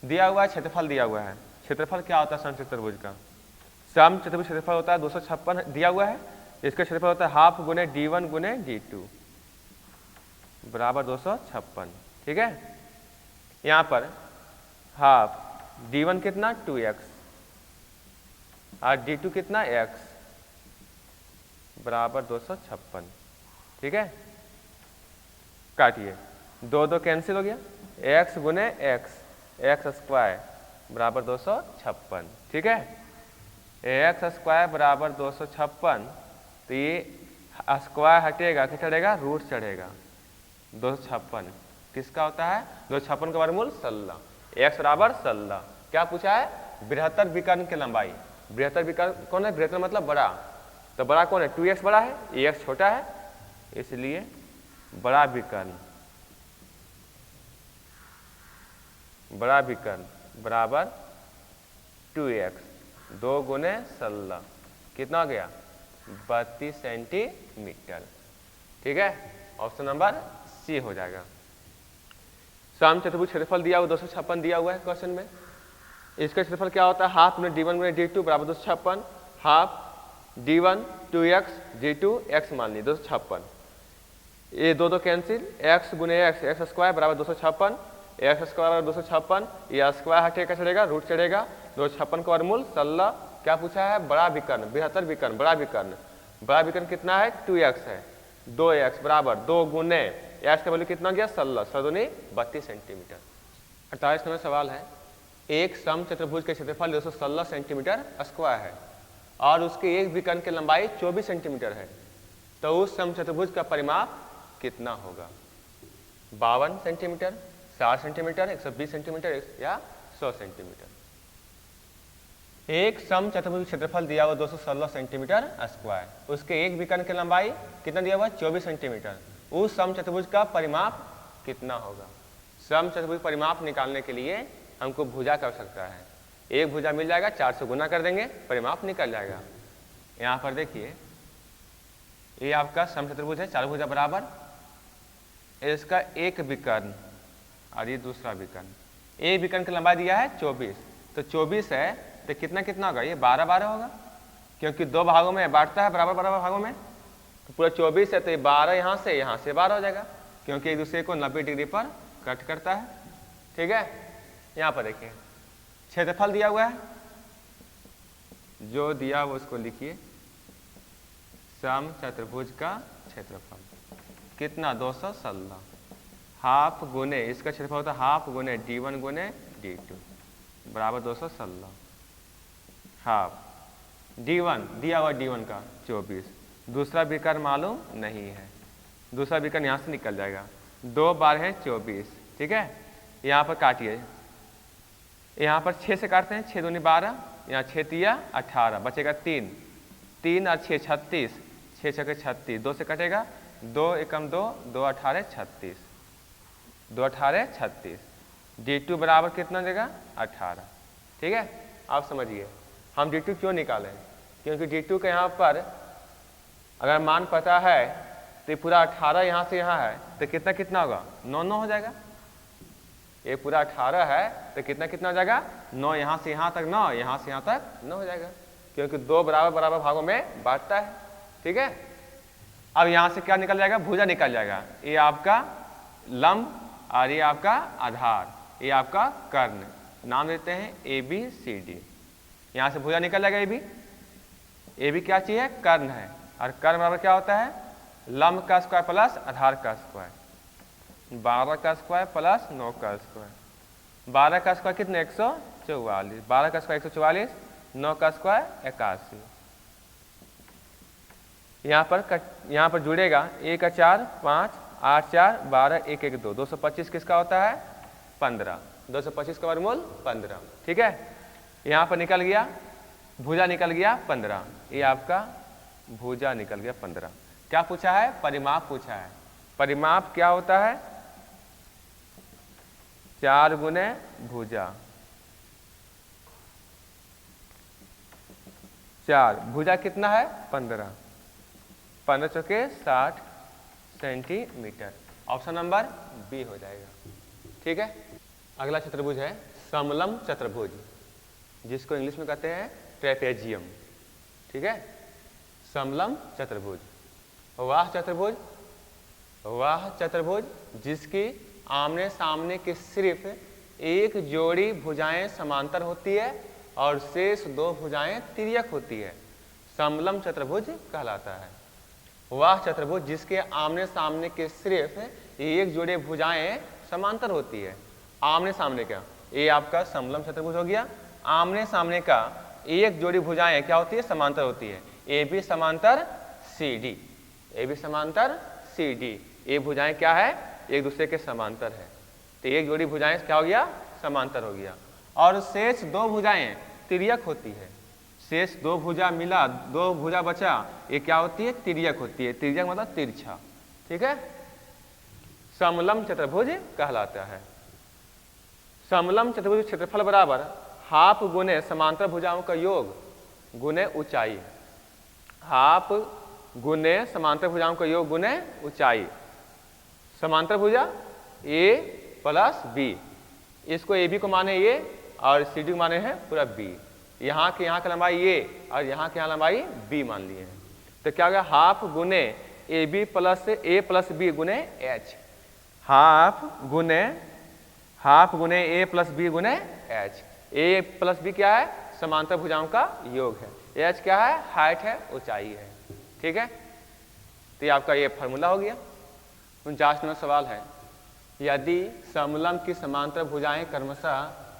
दिया हुआ है क्षेत्रफल दिया हुआ है। क्षेत्रफल क्या होता है समचतुर्भुज का, समचतुर्भुज क्षेत्रफल होता है 256 दिया हुआ है। इसका क्षेत्रफल होता है हाफ गुने D1 गुने D2 बराबर 256। ठीक है, यहाँ पर हाफ D1 कितना 2x और D2 कितना x बराबर 256। ठीक है, काटिए, 2 कैंसिल हो गया, x गुने x स्क्वायर बराबर 256। ठीक है, x स्क्वायर बराबर 256। तो ये स्क्वायर हटेगा, क्या चढ़ेगा रूट चढ़ेगा। 256 किसका होता है 256 का वर्गमूल 16, x बराबर 16। क्या पूछा है बृहत्तर विकर्ण की लंबाई। बृहत्तर विकर्ण कौन है, बृहत्तर मतलब बड़ा, तो बड़ा कौन है 2x बड़ा है, x छोटा है, इसलिए बड़ा विकर्ण बराबर 2x, 2 गुने 16 कितना हो गया 32 सेंटीमीटर। ठीक है, ऑप्शन नंबर सी हो जाएगा। समचतुर्भुज क्षेत्रफल दिया हुआ 256 दिया हुआ है क्वेश्चन में। इसका क्षेत्रफल क्या होता है हाफ में D1 गुने D2 बराबर 256, half D1 2x D2 x मान ली 256। ये 2 कैंसिल, x गुने x स्क्वायर बराबर 256, x स्क्वायर बराबर 256, ये स्क्वायर हटेगा चढ़ेगा रूट चढ़ेगा, 256 का वर्गमूल 16 क्या पूछा है, बड़ा विकर्ण, बृहत्तर विकर्ण, बड़ा विकर्ण। बड़ा विकर्ण कितना है, 2x है, 2x बराबर 2 गुने x का वैल्यू कितना गया 16, 32 सेंटीमीटर। 48 नंबर सवाल है, एक समचतुर्भुज के क्षेत्रफल 216 सेंटीमीटर स्क्वायर है और उसके एक विकर्ण की लंबाई 24 सेंटीमीटर है, तो उस समचतुर्भुज का परिमाप कितना होगा? 52 सेंटीमीटर, 60 सेंटीमीटर, 120 सेंटीमीटर या 100 सेंटीमीटर। एक समचतुर्भुज क्षेत्रफल दिया हुआ 216 सेंटीमीटर स्क्वायर, उसके एक विकर्ण की लंबाई कितना दिया हुआ 24 सेंटीमीटर, उस समचतुर्भुज का परिमाप कितना होगा? समचतुर्भुज परिमाप निकालने के लिए हमको भुजा की आवश्यकता है। एक भुजा मिल जाएगा, 4 से गुना कर देंगे, परिमाप निकल जाएगा। यहाँ पर देखिए, ये आपका समचतुर्भुज है, 4 भुजा बराबर, इसका एक विकर्ण और ये दूसरा विकर्ण। एक विकर्ण की लंबाई दिया है 24, तो 24 है तो कितना कितना होगा, ये 12 12 होगा, क्योंकि 2 भागों में बांटता है, बराबर बराबर भागों में, तो पूरा 24 है, तो ये 12 यहाँ से 12 हो जाएगा, क्योंकि एक दूसरे को 90 डिग्री पर कट करता है। ठीक है, यहाँ पर देखिए क्षेत्रफल दिया हुआ है, जो दिया वो उसको लिखिए, समचतुर्भुज का क्षेत्रफल कितना 216, हाफ गुने इसका क्षेत्रफल होता है हाफ गुने d1 गुने d2 बराबर 216, हाफ d1 दिया हुआ d1 का 24, दूसरा विकर्ण मालूम नहीं है, दूसरा विकर्ण यहाँ से निकल जाएगा, 2 बार है 24। ठीक है, यहाँ पर काटिए, यहाँ पर 6 से काटते हैं, 6 दूनी 12, यहाँ 6 तिया 18, बचेगा 3, 3 और 6 36, 6 छके 36, 2 से कटेगा, 2 एकम 2, 2 18 36, 2 18 36, d2 बराबर कितना देगा 18। ठीक है, आप समझिए हम d2 क्यों निकालें, क्योंकि d2 के यहाँ पर अगर मान पता है तो ये पूरा 18 यहाँ से यहाँ है, तो कितना कितना होगा 9 9 हो जाएगा। ये पूरा 18 है तो कितना कितना हो जाएगा 9, यहाँ से यहाँ तक 9, यहाँ से यहाँ तक 9 हो जाएगा, क्योंकि 2 बराबर बराबर भागों में बांटता है। ठीक है, अब यहाँ से क्या निकल जाएगा, भुजा निकल जाएगा, ये आपका लंब और ये आपका आधार, ये आपका कर्ण, नाम देते हैं ABCD। यहाँ से भुजा निकल जाएगा AB क्या चीज है, कर्ण है, और कर्ण बराबर क्या होता है, लंब का स्क्वायर प्लस आधार का स्क्वायर, 12 का स्क्वायर प्लस 9 का स्क्वायर, 12 का स्क्वायर कितने 144, 12 का स्क्वायर 144, 9 का स्क्वायर 81। यहाँ पर जुड़ेगा 1 का 4 5 8 4 12 1 1 2, 225 किसका होता है 15, 225 का वर्गमूल 15। ठीक है, यहाँ पर निकल गया भुजा निकल गया 15, ये आपका भुजा निकल गया 15। क्या पूछा है, परिमाप पूछा है। परिमाप क्या होता है, 4 गुने भुजा, 4 भुजा कितना है 15, 15 चौके 60 सेंटीमीटर। ऑप्शन नंबर बी हो जाएगा। ठीक है, अगला चतुर्भुज है समलंब चतुर्भुज, जिसको इंग्लिश में कहते हैं ट्रेपेजियम। ठीक है, समलंब चतुर्भुज, वह चतुर्भुज जिसकी आमने सामने की सिर्फ एक जोड़ी भुजाएं समांतर होती है और शेष 2 भुजाएं तिर्यक होती है, समलंब चतुर्भुज कहलाता है। वह चतुर्भुज जिसके आमने सामने के सिर्फ एक जोड़ी भुजाएं समांतर होती है, आमने सामने का, ये आपका समलंब चतुर्भुज हो गया। आमने सामने का एक जोड़ी भुजाएं क्या होती है, समांतर होती है, AB समांतर CD, AB समांतर CD, ये भुजाएं क्या है, एक दूसरे के समांतर है, तो एक जोड़ी भुजाएं क्या हो गया, समांतर हो गया, और शेष 2 भुजाएं तिर्यक होती है, शेष 2 भुजा मिला, 2 भुजा बचा, ये क्या होती है, तिर्यक होती है, तिर्यक मतलब तिरछा। ठीक है, समलंब चतुर्भुज कहलाता है। समलंब चतुर्भुज क्षेत्रफल बराबर हाफ गुने समांतर भुजाओं का योग गुने ऊंचाई, हाफ गुने समांतर भुजाओं का योग गुने ऊंचाई। समांतर भुजा A प्लस B, इसको AB को माने A और CD को माने है पूरा B, यहाँ की लंबाई A और यहाँ की लंबाई B मान लिए हैं, तो क्या होगा हाफ गुने AB plus A plus B गुने H, हाफ गुने A प्लस B गुने H। A प्लस B क्या है, समांतर भुजाओं का योग है। एच क्या है? हाइट है, ऊंचाई है। ठीक है, तो ये आपका ये फार्मूला हो गया। 49वां सवाल है, यदि समलंब की समांतर भुजाएं क्रमशः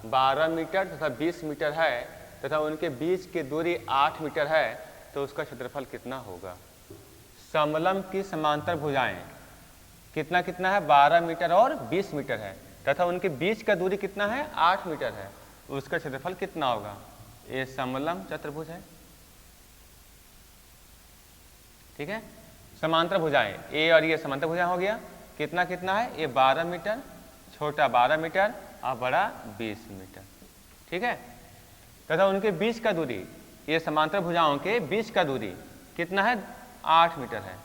12 मीटर तथा 20 मीटर है तथा उनके बीच की दूरी 8 मीटर है तो उसका क्षेत्रफल कितना होगा? समलंब की समांतर भुजाएं कितना कितना है? 12 मीटर और 20 मीटर है तथा उनके बीच का दूरी कितना है? 8 मीटर है। उसका क्षेत्रफल कितना होगा? ये समलंब चतुर्भुज है। ठीक है, समांतर भुजाएं ए और ये समांतर भुजाएं हो गया। कितना कितना है? ये 12 मीटर, छोटा 12 मीटर और बड़ा 20 मीटर। ठीक है, तथा उनके बीच का दूरी, ये समांतर भुजाओं के बीच का दूरी कितना है? 8 मीटर है।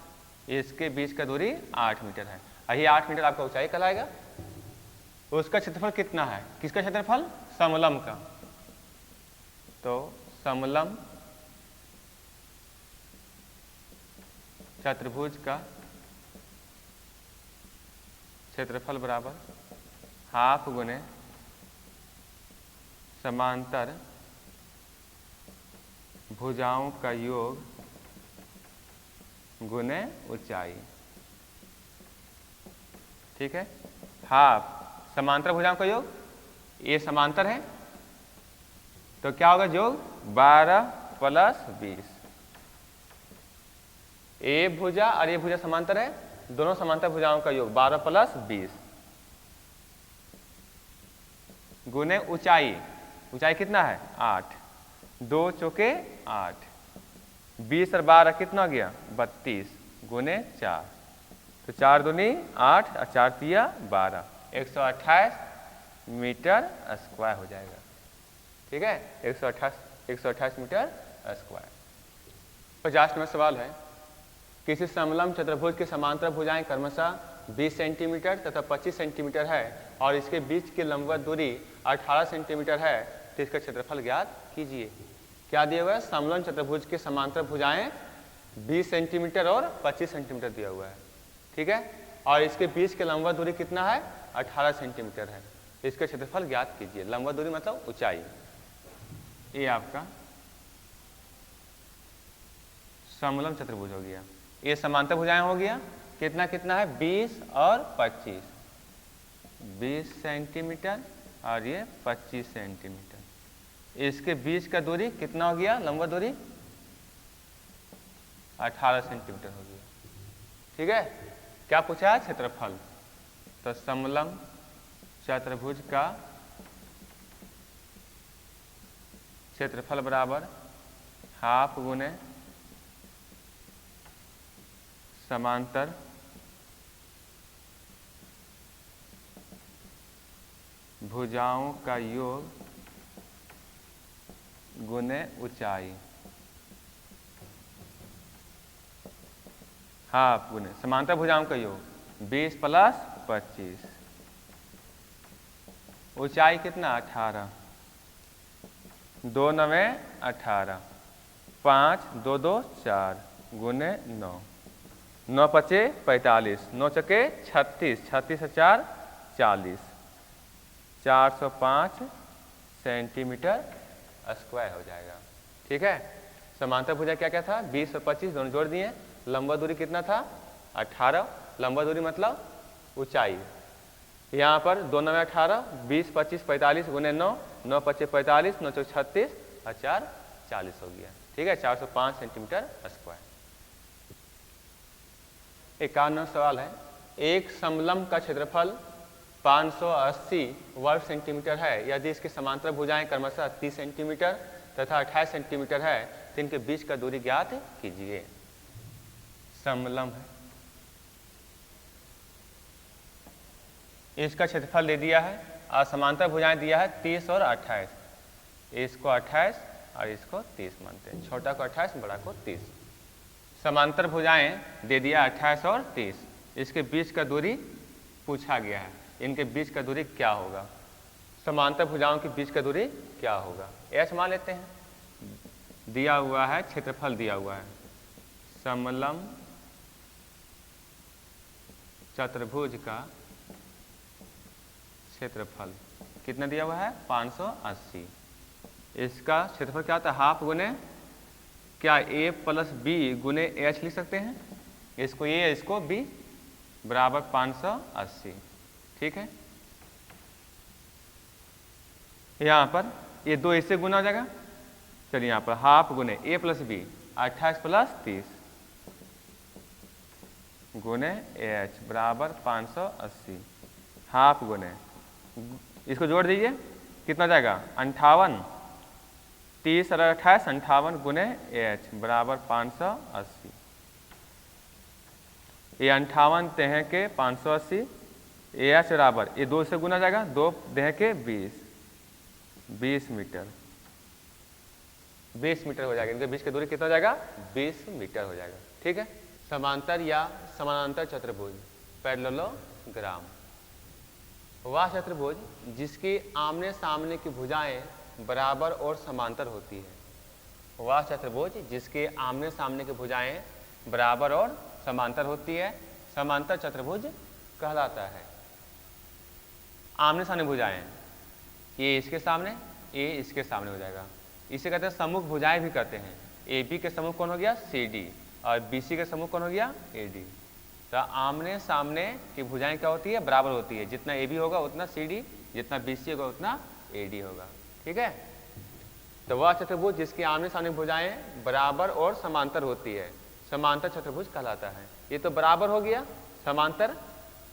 इसके बीच का दूरी 8 मीटर है। यही 8 मीटर आपका ऊंचाई कहलाएगा। उसका क्षेत्रफल कितना है? किसका क्षेत्रफल? समलंब का। तो समलंब चतुर्भुज का क्षेत्रफल बराबर हाफ गुने समांतर भुजाओं का योग गुने ऊंचाई। ठीक है, हाफ समांतर भुजाओं का योग, ये समांतर है तो क्या होगा? योग 12 + 20। ए भुजा और ये भुजा समांतर है, दोनों समांतर भुजाओं का योग 12 + 20 गुने ऊंचाई। ऊंचाई कितना है? 8। 2 चौके 8, 20 और 12 कितना हो गया? 32 गुने 4। तो 4 दूनी 8 और 4 तिया 12, 128 मीटर स्क्वायर हो जाएगा। ठीक है, 128 मीटर स्क्वायर। 50वां सवाल है, किसी समलंब चतुर्भुज की समांतर भुजाएं क्रमशः 20 सेंटीमीटर तथा 25 सेंटीमीटर है और इसके बीच की लंबवत दूरी 18 सेंटीमीटर है तो इसका क्षेत्रफल ज्ञात कीजिए। क्या दिया हुआ है? समलंब चतुर्भुज की समांतर भुजाएं 20 सेंटीमीटर और 25 सेंटीमीटर दिया हुआ है। ठीक है, और इसके बीच की लंबवत दूरी कितना है? 18 सेंटीमीटर है। इसका क्षेत्रफल ज्ञात कीजिए। लंबवत दूरी मतलब ऊंचाई। ये आपका समलंब चतुर्भुज हो गया। ये समांतर भुजाएं हो गया। कितना कितना है? 20 और 25, 20 सेंटीमीटर और ये 25 सेंटीमीटर। इसके बीच का दूरी कितना हो गया? लंबवत दूरी 18 सेंटीमीटर हो गया। ठीक है, क्या पूछा है? क्षेत्रफल। तो समलंब चतुर्भुज का क्षेत्रफल बराबर हाफ गुने समांतर भुजाओं का योग गुने ऊंचाई। हाफ गुने समांतर भुजाओं का योग 20 + 25, ऊंचाई कितना? 18, 2 × 9 = 18, 5 2 2 4 गुने 9, 9 × 5 = 45, 9 चके 36, 36 और 4 40, 405 सेंटीमीटर स्क्वायर हो जाएगा। ठीक है, समांतर भुजा क्या क्या था? 20 और 25 दोनों जोड़ दिए। लंबा दूरी कितना था? 18। लंबा दूरी मतलब ऊंचाई। यहाँ पर 2 × 9 = 18, 20 25 45 गुने 9, 9 × 5 = 45, 9 × 6 = 36 और 4 40 हो गया। ठीक है, 405 सेंटीमीटर स्क्वायर। 51वां सवाल है, एक समलंब का क्षेत्रफल 580 वर्ग सेंटीमीटर है। यदि इसकी समांतर भुजाएं क्रमशः 30 सेंटीमीटर तथा 28 सेंटीमीटर है तो इनके बीच का दूरी ज्ञात कीजिए। समलंब है, इसका क्षेत्रफल दे दिया है और समांतर भुजाएं दिया है 30 और 28। इसको 28 और इसको 30 मानते हैं। छोटा को 28, बड़ा को 30। समांतर भुजाएं दे दिया 28 और 30। इसके बीच का दूरी पूछा गया है। इनके बीच का दूरी क्या होगा? समांतर भुजाओं के बीच का दूरी क्या होगा? एच मान लेते हैं। दिया हुआ है, क्षेत्रफल दिया हुआ है। समलंब चतुर्भुज का क्षेत्रफल कितना दिया हुआ है? 580। इसका क्षेत्रफल क्या होता है, हाफ गुने क्या ए प्लस बी गुने एच लिख सकते हैं, इसको ए इसको बी बराबर 580। ठीक है, यहाँ पर ये 2 इससे गुना हो जाएगा। चलिए यहाँ पर हाफ गुने ए प्लस बी 28 प्लस 30 गुने एच बराबर 580, हाफ गुने, इसको जोड़ दीजिए कितना जाएगा 58, 30 और 28 58 गुने एच बराबर 580। ये 58 तेह के 580, एच बराबर ये 2 से गुना जाएगा, 2 देह के 20 मीटर, 20 मीटर हो जाएगा। इनके बीच की दूरी कितना हो जाएगा, 20 मीटर हो जाएगा। ठीक है, समांतर या समानांतर चतुर्भुज पैरेललोग्राम, वह चतुर्भुज जिसकी आमने सामने की भुजाएं बराबर और समांतर होती है, वह चतुर्भुज जिसके आमने सामने की भुजाएं बराबर और समांतर होती है समांतर चतुर्भुज कहलाता है। आमने सामने भुजाएं, ये इसके सामने, ये इसके सामने हो जाएगा, इसे कहते हैं सम्मुख भुजाएं भी कहते हैं। ए बी के सम्मुख कौन हो गया, सी डी, और बी सी के सम्मुख कौन हो गया, ए डी। तो आमने सामने की भुजाएं क्या होती है, बराबर होती है, जितना ए बी होगा उतना सी डी, जितना बी सी होगा उतना ए डी होगा। ठीक है, तो वह चतुर्भुज जिसकी आमने सामने भुजाएं बराबर और समांतर होती है समांतर चतुर्भुज कहलाता है। ये तो बराबर हो गया, समांतर,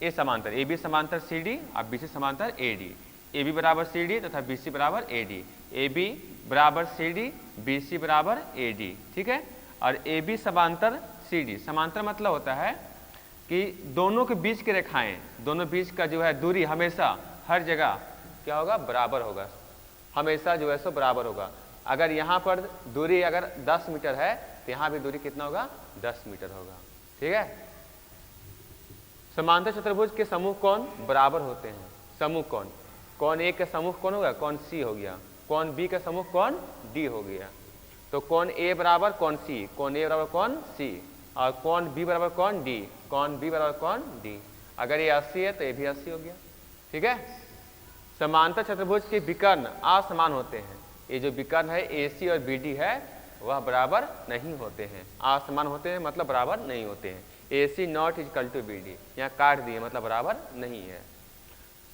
ए समांतर, ए बी समांतर सी डी और बी सी समांतर ए डी, ए बी बराबर सी डी तथा बी सी बराबर ए डी, ए बी बराबर सी डी, बी सी बराबर ए डी। ठीक है, और ए बी समांतर सी डी, समांतर मतलब होता है कि दोनों के बीच की रेखाएं, दोनों बीच का जो है दूरी हमेशा हर जगह क्या होगा, बराबर होगा, हमेशा जो है सो बराबर होगा। अगर यहाँ पर दूरी अगर 10 मीटर है तो यहाँ भी दूरी कितना होगा, 10 मीटर होगा। ठीक है, समांतर चतुर्भुज के समूह कौन बराबर होते हैं, समूह कौन, कौन ए का समूह कौन होगा, कौन सी हो गया, कौन बी का समूह कौन डी हो गया। तो कौन ए बराबर कौन सी, कौन ए बराबर कौन सी, और कौन बी बराबर कौन डी, कौन बी बराबर कौन डी। अगर ये 80 है तो ये भी 80 हो गया। ठीक है, समांतर चतुर्भुज के विकर्ण असमान होते हैं। ये जो विकर्ण है ए सी और बी डी है वह बराबर नहीं होते हैं, असमान होते हैं मतलब बराबर नहीं होते हैं। A C not equal to B D, यहाँ काट दिए मतलब बराबर नहीं है।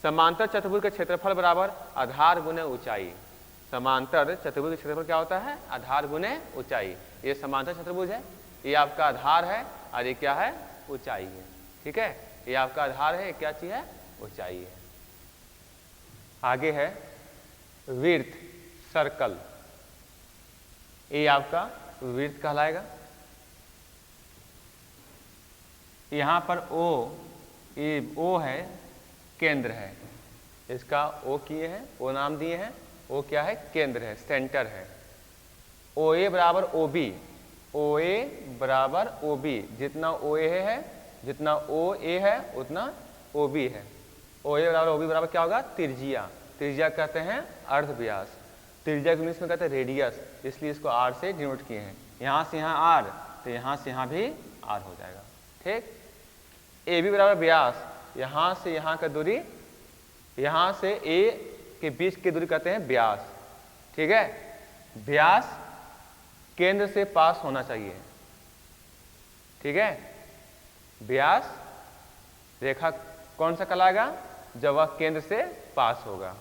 समांतर चतुर्भुज का क्षेत्रफल बराबर आधार गुने ऊंचाई, समांतर चतुर्भुज का क्षेत्रफल क्या होता है, आधार गुने ऊंचाई। ये समांतर चतुर्भुज है, ये आपका आधार है और ये क्या है, ऊंचाई है। ठीक है, ये आपका आधार है, ये क्या चीज है, ऊंचाई है। आगे है वृत्त, सर्कल, ये आपका वृत्त कहलाएगा। यहाँ पर ओ, ये ओ है, केंद्र है, इसका ओ किए हैं, ओ नाम दिए हैं, ओ क्या है, केंद्र है, सेंटर है। ओ ए बराबर ओ बी, ओ ए बराबर ओ बी, जितना ओ ए है, जितना ओ ए है उतना ओ बी है। ओ ए बराबर ओ बी बराबर क्या होगा, त्रिज्या, त्रिज्या कहते हैं अर्धव्यास, त्रिज्या को इंग्लिश में कहते हैं रेडियस, इसलिए इसको आर से डिनोट किए हैं। यहाँ से यहाँ आर तो यहाँ से यहाँ भी आर हो जाएगा। ठीक, ए बी बराबर व्यास, यहाँ से यहाँ का दूरी, यहाँ से ए के बीच की दूरी कहते हैं व्यास। ठीक है, व्यास केंद्र से पास होना चाहिए। ठीक है, व्यास रेखा कौन सा कहलाएगा, जब वह केंद्र से पास होगा।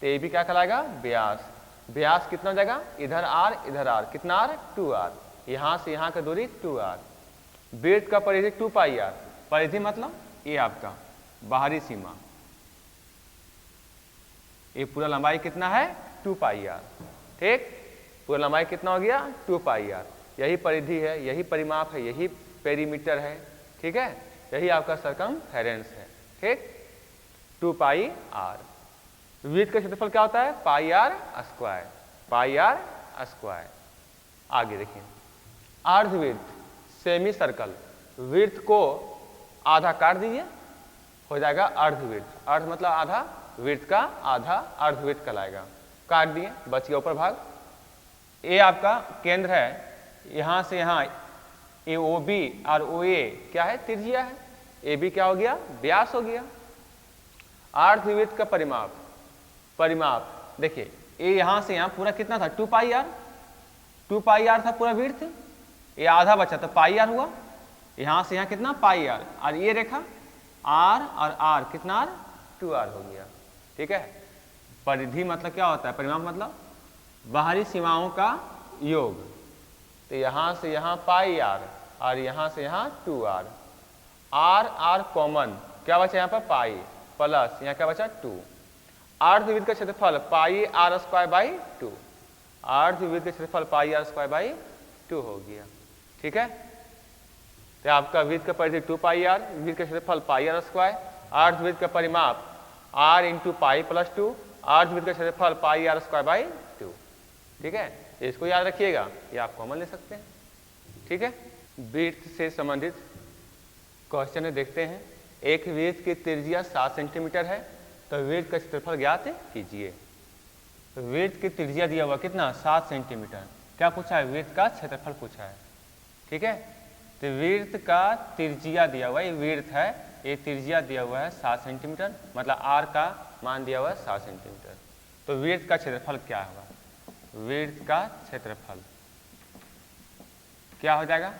तो ये भी क्या कहलाएगा, व्यास। व्यास कितना हो जाएगा, इधर आर, कितना आर, 2r, यहाँ से यहाँ का दूरी 2r। वृत्त का परिधि 2 पाई आर, परिधि मतलब ये आपका बाहरी सीमा, ये पूरा लंबाई कितना है, 2 पाई आर। ठीक, पूरा लंबाई कितना हो गया, 2 पाई आर। यही परिधि है, यही परिमाप है, यही पेरीमीटर है। ठीक है, यही आपका सरकमफेरेंस है। ठीक, 2 पाई आर। वृत्त का क्षेत्रफल क्या होता है, pi r square, pi r square. आगे देखिए, अर्धवृत्त, सेमी सर्कल, वृत्त को आधा काट दीजिए, हो जाएगा अर्धवृत्त। अर्ध मतलब आधा, वृत्त का आधा अर्धवृत्त कहलाएगा। काट दिए, बच गया ऊपर भाग। ए आपका केंद्र है, यहाँ से यहाँ ए ओ बी और ओ ए क्या है, त्रिज्या है। ए बी क्या हो गया, व्यास हो गया। अर्धवृत्त का परिमाप, परिमाप देखिए ये यहाँ से यहाँ पूरा कितना था 2 पाई आर, 2 पाई आर था पूरा विड्थ, ये आधा बचा तो पाई आर हुआ, यहाँ से यहाँ कितना पाई आर, और ये रेखा आर और आर कितना आर 2 आर हो गया। ठीक है, परिधि मतलब क्या होता है, परिमाप मतलब बाहरी सीमाओं का योग। तो यहाँ से यहाँ पाई आर और यहाँ से यहाँ 2 आर, आर आर कॉमन, क्या बचा यहाँ पर पाई, प्लस यहाँ क्या बचा 2, अर्धवृत्त का क्षेत्रफल पाई आर स्क्वायर बाई 2, अर्धवृत्त का क्षेत्रफल पाई आर स्क्वायर बाई 2 हो गया। ठीक है, तो आपका वृत्त का परिधि 2 पाई आर, वृत्त का क्षेत्रफल पाई आर स्क्वायर, अर्धवृत्त का परिमाप आर इंटू पाई प्लस 2, अर्धवृत्त का क्षेत्रफल पाई आर स्क्वायर बाई 2। ठीक है, इसको याद रखिएगा, ये आप कॉमन ले सकते हैं। ठीक है, वृत्त से संबंधित क्वेश्चन देखते हैं। एक वृत्त की त्रिज्या 7 सेंटीमीटर है, तो वृत्त का क्षेत्रफल ज्ञात कीजिए। तो वृत्त की त्रिज्या दिया हुआ कितना 7 सेंटीमीटर, क्या पूछा है, वृत्त का क्षेत्रफल पूछा है। ठीक है, तो वृत्त का त्रिज्या दिया हुआ, ये वृत्त है, ये त्रिज्या दिया हुआ है 7 सेंटीमीटर, मतलब आर का मान दिया हुआ है 7 सेंटीमीटर। तो वृत्त का क्षेत्रफल क्या होगा, वृत्त का क्षेत्रफल क्या हो जाएगा,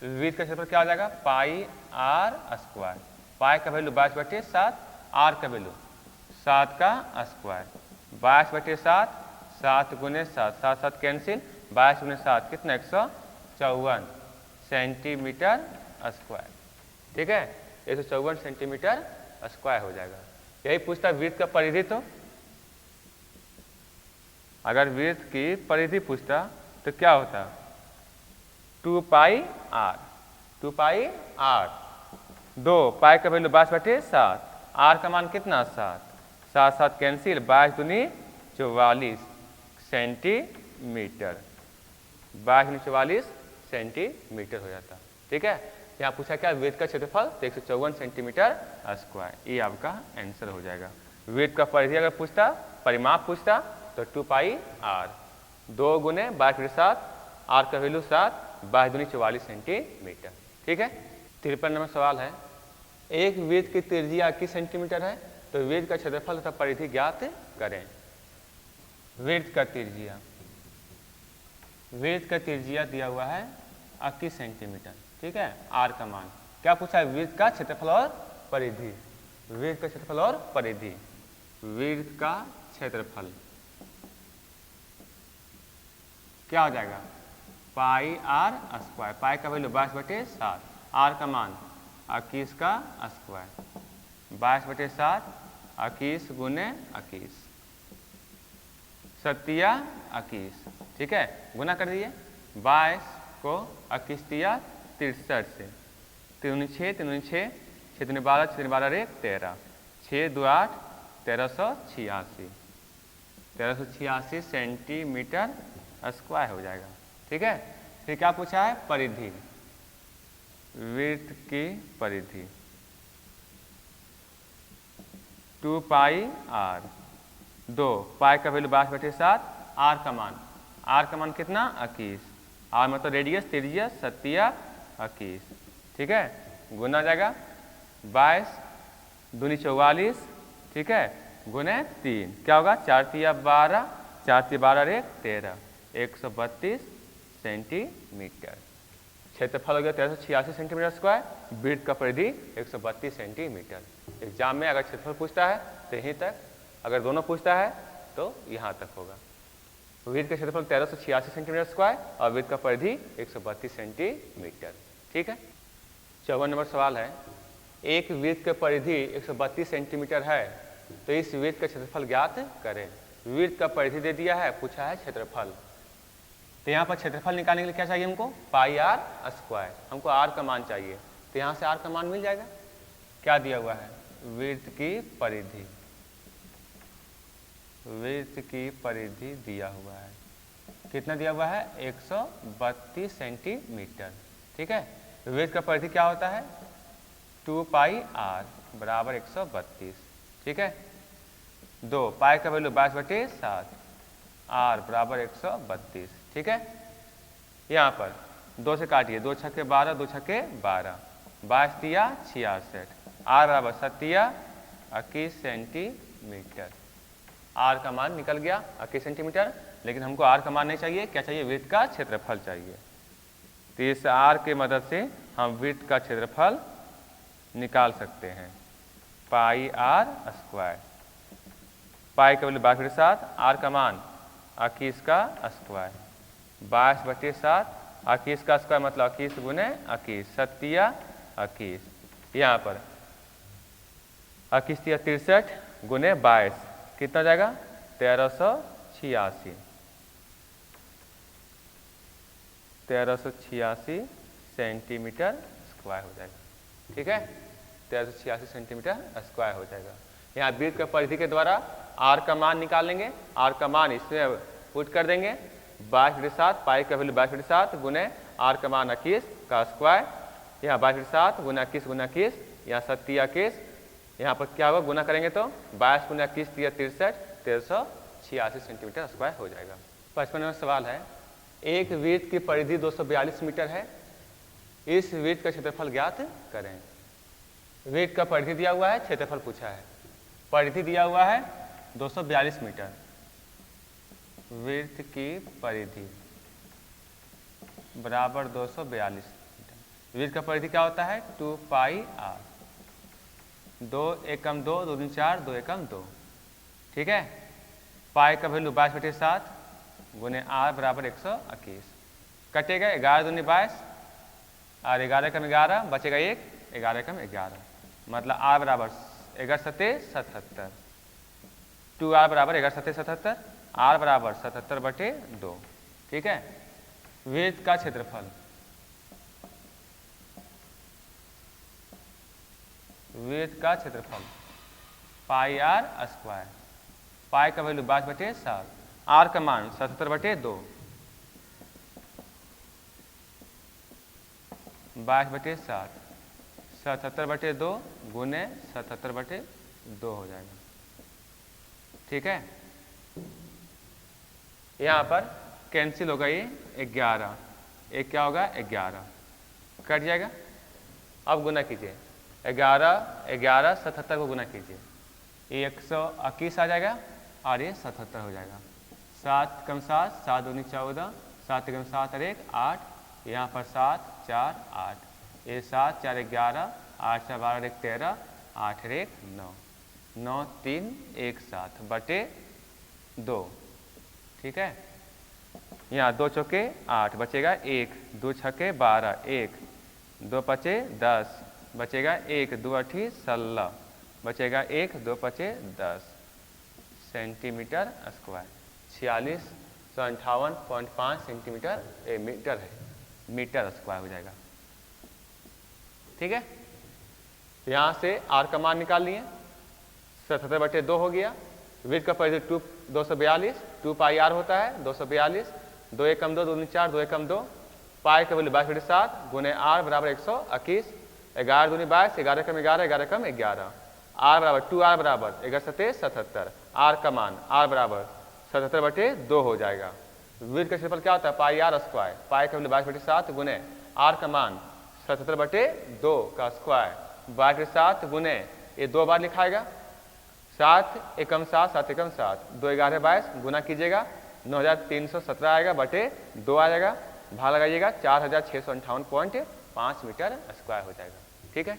वृत्त का क्षेत्रफल क्या हो जाएगा, पाई आर स्क्वायर, पाई का वैल्यू 22/7, आर का वैल्यू 7 का स्क्वायर, 22/7, 7 गुने 7, 7 7 कैंसिल, 22 गुने 7 कितना 154 सेंटीमीटर स्क्वायर। ठीक है, 154 सेंटीमीटर स्क्वायर हो जाएगा। यही पूछता है वृत्त का परिधि। तो अगर वृत्त की परिधि पूछता तो क्या होता, 2 पाई आर, 2 पाई आर, 2 पाई का वैल्यू 22/7, आर का मान कितना 7, 7 7 कैंसिल, 22 दूनी 44 सेंटीमीटर, 22 दूनी 44 सेंटीमीटर हो जाता। ठीक है, यहाँ पूछा क्या वृत्त का क्षेत्रफल, तो 154 सेंटीमीटर स्क्वायर, ये आपका आंसर हो जाएगा। वृत्त का परिधि अगर पूछता, परिमाप पूछता तो 2 पाई आर, 2 गुने 22/7, आर का वैल्यू 7, 22 दूनी 44 सेंटीमीटर। ठीक है, 53 नंबर सवाल है, एक वृत्त की त्रिज्या 21 सेंटीमीटर है, तो वृत्त का क्षेत्रफल तथा परिधि ज्ञात करें। वृत्त का त्रिज्या, वृत्त का त्रिज्या दिया हुआ है 21 सेंटीमीटर। ठीक है, आर का मान, क्या पूछा है, वृत्त का क्षेत्रफल और परिधि, वृत्त का क्षेत्रफल और परिधि, वृत्त का क्षेत्रफल क्या हो जाएगा, पाई आर स्क्वायर, पाई का वैल्यू 22/7, आर का मान 21 का स्क्वायर, 22/7, 21 गुने 21, 7 या 21। ठीक है, गुना कर दिए, 22 को 21 तिया 63 से, 3 6 3 6 6 12 6 12 1 13, 6 2 8 1386, 1386 सेंटीमीटर स्क्वायर हो जाएगा। ठीक है, फिर क्या पूछा है, परिधि, वृत्त की परिधि 2 पाई आर, 2 पाई का वैल्यू 22/7, आर का मान, आर का मान कितना 21, आर मतलब रेडियस, त्रिज्या 7 या 21। ठीक है, गुना जाएगा 22 दूनी 44। ठीक है, गुने 3 क्या होगा, 4 तिया 12, 4 तिया 12 1 13, 132 सेंटीमीटर। क्षेत्रफल हो गया 1386 सेंटीमीटर स्क्वायर, वृत्त का परिधि 132 सेंटीमीटर। एग्जाम में अगर क्षेत्रफल पूछता है तो यहीं तक, अगर दोनों पूछता है तो यहाँ तक होगा। वृत्त का क्षेत्रफल 1386 सेंटीमीटर स्क्वायर और वृत्त का परिधि 132 सेंटीमीटर। ठीक है, 54 नंबर सवाल है, एक वृत्त का परिधि 132 सेंटीमीटर है, तो इस वृत्त का क्षेत्रफल ज्ञात करें। वृत्त का परिधि दे दिया है, पूछा है क्षेत्रफल, तो यहाँ पर क्षेत्रफल निकालने के लिए क्या चाहिए हमको, पाई आर स्क्वायर, हमको आर का मान चाहिए, तो यहाँ से आर का मान मिल जाएगा। क्या दिया हुआ है, वृत्त की परिधि, वृत्त की परिधि दिया हुआ है, कितना दिया हुआ है 132 सेंटीमीटर। ठीक है, वृत्त का परिधि क्या होता है 2 पाई आर बराबर 132। ठीक है, 2 पाई का वैल्यू 22/7, आर बराबर 132। ठीक है, यहाँ पर 2 से काटिए, 2 छक्के 12, 2 छक्के 12, 22 तिया 66, आर बराबर 7 तिया 21 सेंटीमीटर। आर का मान निकल गया 21 सेंटीमीटर, लेकिन हमको आर का मान नहीं चाहिए, क्या चाहिए, वृत्त का क्षेत्रफल चाहिए। तो इस आर के मदद से हम वृत्त का क्षेत्रफल निकाल सकते हैं, पाई आर स्क्वायर। पाई का वैल्यू 22/7, आर का मान 21 का स्क्वायर, 22/7, 21 का स्क्वायर मतलब 21 गुने 21, 7 21, यहाँ पर 21 63 गुने 22 कितना हो जाएगा, 1386, 1386 सेंटीमीटर स्क्वायर हो जाएगा। ठीक है, 1386 सेंटीमीटर स्क्वायर हो जाएगा। यहाँ वृत्त का परिधि के द्वारा आर का मान निकालेंगे, आर का मान इसमें पुट कर देंगे, 22/7, पाई का वैल्यू 22/7 गुने आर का मान 21 का स्क्वायर, यहाँ 22/7 गुना 21 गुना 21, यहाँ 7 21, यहाँ पर क्या होगा, गुना करेंगे तो 22 गुना 21 63, 1386 सेंटीमीटर स्क्वायर हो जाएगा। 55वां सवाल है, एक वृत्त की परिधि 242 मीटर है, इस वृत्त का क्षेत्रफल ज्ञात करें। वृत्त का परिधि दिया हुआ है, क्षेत्रफल पूछा है। परिधि दिया हुआ है 242 मीटर, वृत्त की परिधि बराबर 242 मीटर। वृत्त का परिधि क्या होता है, 2 पाई आर, 2 एकम 2, 2 दूनी 4, 2 एकम 2। ठीक है, पाई का वैल्यू 22/7 गुने आर बराबर 121, कटेगा 11 दूनी 22 और 11 एकम 11, बचेगा 1, 11 एकम 11, मतलब आर बराबर 11 7 77, 2 आर बराबर 11 7 77, आर बराबर 77/2। ठीक है, वृत्त का क्षेत्रफल, वृत्त का क्षेत्रफल पाई आर स्क्वायर, पाई का वैल्यू 22/7, आर का मान 77/2, 22/7, 77/2 गुने 77/2 हो जाएगा। ठीक है, यहाँ पर कैंसिल होगा ये 11, एक क्या होगा 11, कट जाएगा। अब गुना कीजिए, 11 11 77 को गुना कीजिए, ये 121 आ जाएगा और ये 77 हो जाएगा। 7 कम 7, 7 दूनी 14, 7 कम 7 और 1 8, यहाँ पर 7 4 8, ये 7 4 11, 8 4 12 1 13, 8 1 9, 9 3 1 7 बटे 2। ठीक है, यहाँ 2 चौके 8, बचेगा 1, 2 छक्के 12, 1 2 पचे 10, बचेगा 1 2 8 16, बचेगा 1 2 पचे 10 सेंटीमीटर स्क्वायर, 4658.5 सेंटीमीटर मीटर है, मीटर स्क्वायर हो जाएगा। ठीक है, यहाँ से आर का मान निकाल लिए, 77/2 हो गया। वृत्त का परिधि 242, 2 पाई आर होता है 242, 2 एकम 2, 2 दूनी 4, 2 एकम 2, पाई का वैल्यू 22/7 गुने आर बराबर 121, 11 दूनी 22, 11 एकम 11, 11 एकम 11, आर बराबर 2 आर बराबर 11 7 77, आर का मान आर बराबर 77/2 हो जाएगा। वृत्त का क्षेत्रफल क्या होता है, पाई आर स्क्वायर, पाई का वैल्यू 22/7 गुने आर का मान 77/2 का स्क्वायर, 22/7 गुने ये 2 बार लिखाएगा, 7 एकम 7, 7 एकम 7, 2 11 22 गुना कीजिएगा, 9317 आएगा बटे 2 आ जाएगा, भाग लगाइएगा, 4658.5 मीटर स्क्वायर हो जाएगा। ठीक है,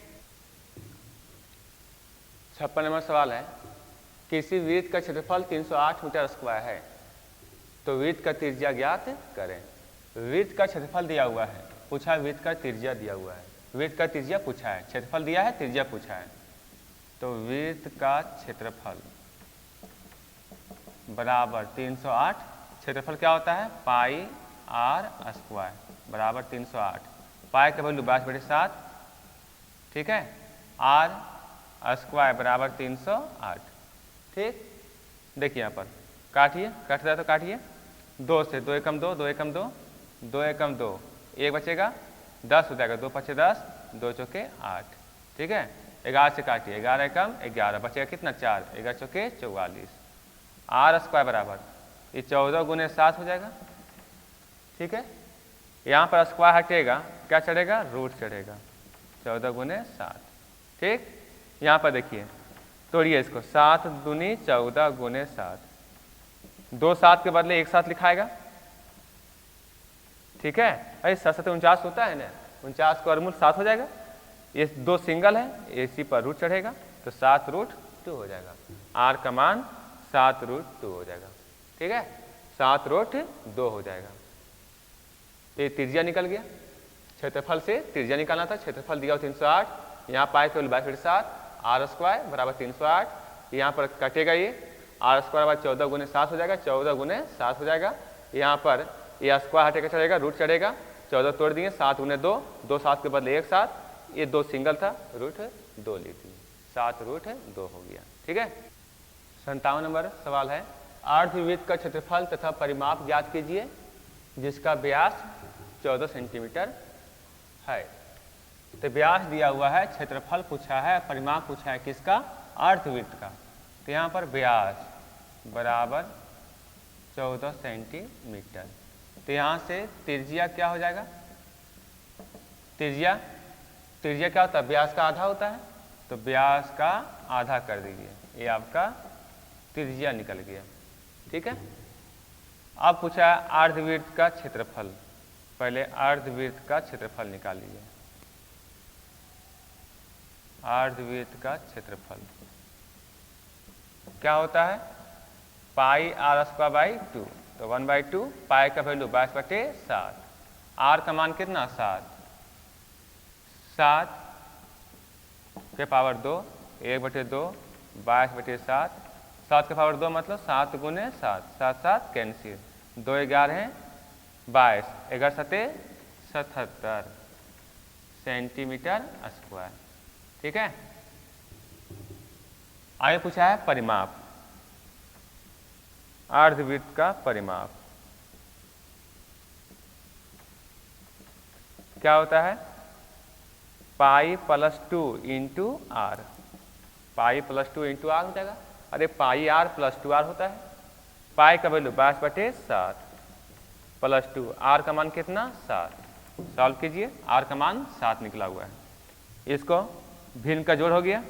56 नंबर सवाल है, किसी वृत्त का क्षेत्रफल 308 मीटर स्क्वायर है, तो वृत्त का त्रिज्या ज्ञात करें। वृत्त का क्षेत्रफल दिया हुआ है, पूछा है वृत्त का त्रिज्या दिया हुआ है, वृत्त का त्रिज्या पूछा है, क्षेत्रफल दिया है, त्रिज्या पूछा है, तो वृत्त का क्षेत्रफल बराबर 308, क्षेत्रफल क्या होता है, पाई आर स्क्वायर बराबर 308, पाई का वैल्यू 22/7, ठीक है, आर स्क्वायर बराबर 308। ठीक, देखिए यहाँ पर काटिए, कट रहा है तो काटिए, 2 से 2 एकम 2, 2 एकम 2, 2 एकम 2, 1 बचेगा, 10 हो जाएगा, 2 पचे 10, 2 चौके 8। ठीक है, 11 से काटिए, 11 एकम 11, बचेगा कितना 4, 11 चौके 44, आर स्क्वायर बराबर ये 14 गुने 7 हो जाएगा। ठीक है, यहाँ पर स्क्वायर हटेगा, क्या चढ़ेगा, रूट चढ़ेगा, 14 गुने 7। ठीक, यहाँ पर देखिए तोड़िए इसको, 7 दूनी 14 गुने 7, 2 7 के बदले एक 7 लिखाएगा, ठीक है। अरे 7 7 49 होता है ना, 49 का वर्गमूल 7 हो जाएगा, ये 2 सिंगल है, इसी पर रूट चढ़ेगा तो 7√2 हो जाएगा। आर का मान 7√2 हो जाएगा, ठीक है, 7√2 हो जाएगा। ये त्रिज्या निकल गया, क्षेत्रफल से त्रिज्या निकालना था, क्षेत्रफल दिया 308, यहाँ पाए केवल 22/7, आर स्क्वायर बराबर 308, यहाँ पर कटेगा ये, आर स्क्वायर बराबर 14 गुने 7 हो जाएगा, 14 गुने 7 हो जाएगा, यहाँ पर ये स्क्वायर हटेगा चढ़ेगा, रूट चढ़ेगा, 14 तोड़ दिए, 7 गुने 2, 2 7 के बदले एक 7, ये 2 सिंगल था, √2 लिख दिए, 7√2 हो गया, ठीक है। 57 नंबर सवाल है, अर्धवृत्त का क्षेत्रफल तथा परिमाप ज्ञात कीजिए जिसका व्यास 14 सेंटीमीटर है। तो व्यास दिया हुआ है, क्षेत्रफल पूछा है, परिमाप पूछा है किसका, अर्धवृत्त का। तो यहाँ पर व्यास बराबर 14 सेंटीमीटर, तो यहाँ से त्रिज्या क्या हो जाएगा, त्रिज्या क्या होता है, व्यास का आधा होता है, तो व्यास का आधा कर दीजिए, ये आपका त्रिज्या निकल गया, ठीक है। अब पूछा है अर्धवृत्त का क्षेत्रफल, पहले अर्धवृत्त का क्षेत्रफल निकाल लीजिए। अर्धवृत्त का क्षेत्रफल क्या होता है, पाई आर स्क्वायर बाई 2, तो 1/2, पाई का वैल्यू 22/7, आर का मान कितना 7, 7 के पावर 2, 1/2, 22/7, 7 के पावर 2 मतलब 7 गुने 7, 7 7 कैंसिल, 2 11 22, 11 7 77 सेंटीमीटर स्क्वायर, ठीक है। आगे पूछा है परिमाप, अर्धवृत्त का परिमाप क्या होता है, pi plus 2 into R, pi plus 2 into R हो जाएगा, अरे पाई आर प्लस 2r होता है, पाई का वैल्यू 22/7 प्लस 2, आर का मान कितना 7, सॉल्व कीजिए, आर का मान 7 निकला हुआ है, इसको भिन्न का जोड़ हो गया,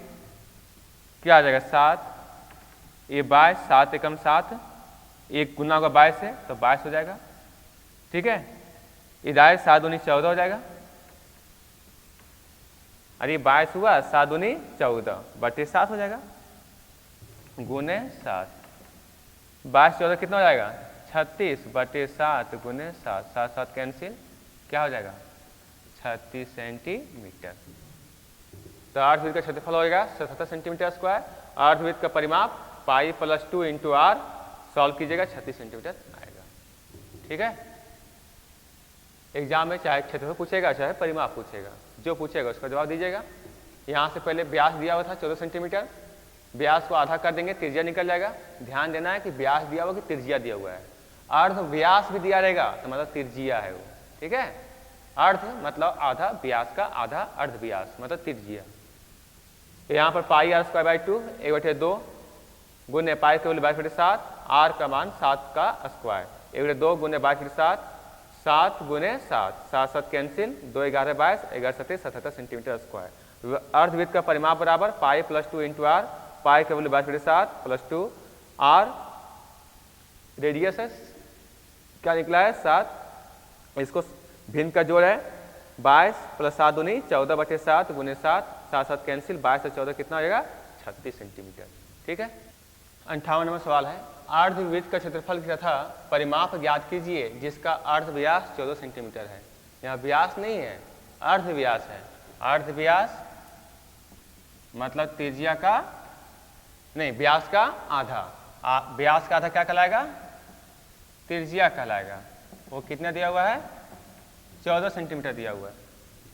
क्या आ जाएगा 7, ये 22, 7 एकम 7, एक गुना होगा 22 से तो 22 हो जाएगा, ठीक है। इधर 7 दूनी 14 हो जाएगा, अरे 22 हुआ, 7 दूनी 14/7 हो जाएगा, गुने 7, 22 14 कितना हो जाएगा 36/7 गुने 7, 7 7 कैंसिल, क्या हो जाएगा 36 सेंटीमीटर। तो अर्धवृत्त का क्षेत्रफल होगा 77 सेंटीमीटर स्क्वायर, अर्धवृत्त का परिमाप pi plus 2 into R, solve कीजिएगा 36 सेंटीमीटर आएगा, ठीक है। एग्जाम में चाहे क्षेत्रफल पूछेगा चाहे परिमाप पूछेगा, जो पूछेगा उसका जवाब दीजिएगा। यहाँ से पहले व्यास दिया हुआ था 14 सेंटीमीटर, व्यास को आधा कर देंगे, त्रिज्या निकल जाएगा। ध्यान देना है कि व्यास दिया हुआ कि त्रिज्या दिया हुआ है, अर्ध व्यास भी दिया रहेगा तो मतलब त्रिज्या है वो, ठीक है। अर्ध मतलब आधा, व्यास का आधा, अर्ध व्यास मतलब त्रिज्या। यहाँ पर पाई आर स्क्वायर बाई 2, 1/2 गुने पाई के 22/7, आर का मान 7 का स्क्वायर, 1/2 गुने 22/7, 7 गुने 7, 7 7 कैंसिल, 2 11 22, 11 7 77 सेंटीमीटर स्क्वायर। अर्धवृत्त का परिमाप बराबर पाई प्लस 2 इंटू आर, पाई का वैल्यू 22/7 प्लस 2, आर रेडियस है, क्या निकला है 7, इसको भिन्न का जोड़ है 22 प्लस 7 दूनी 14/7 गुने 7, 7 7 कैंसिल, 22 से 14 कितना हो जाएगा 36 सेंटीमीटर, ठीक है। 58 नंबर सवाल है, अर्धवृत्त का क्षेत्रफल तथा परिमाप ज्ञात कीजिए जिसका अर्ध व्यास 14 सेंटीमीटर है। यहाँ व्यास नहीं है, अर्ध व्यास है। अर्ध व्यास मतलब त्रिज्या का नहीं, व्यास का आधा, व्यास का आधा क्या कहलाएगा, त्रिज्या कहलाएगा। वो कितना दिया हुआ है 14 सेंटीमीटर दिया हुआ है।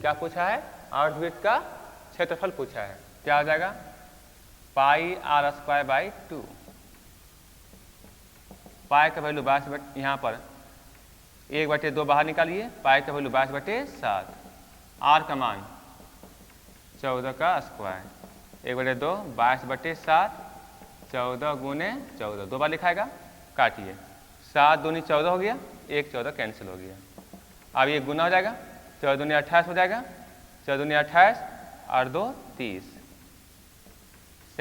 क्या पूछा है, अर्धवृत्त का क्षेत्रफल पूछा है, क्या आ जाएगा पाई आर स्क्वायर बाई 2, पाई का वैल्यू 22, यहाँ पर 1/2 बाहर निकालिए, पाई का वैल्यू 22/7, आर का मान 14 का स्क्वायर, 1/2 22/7, 14 गुने 14, 2 बार लिखाएगा, काटिए, 7 दूनी 14 हो गया, 1 14 कैंसिल हो गया। अब ये गुना हो जाएगा, 14 दूनी 28 हो जाएगा, 14 दूनी 28 और 2 30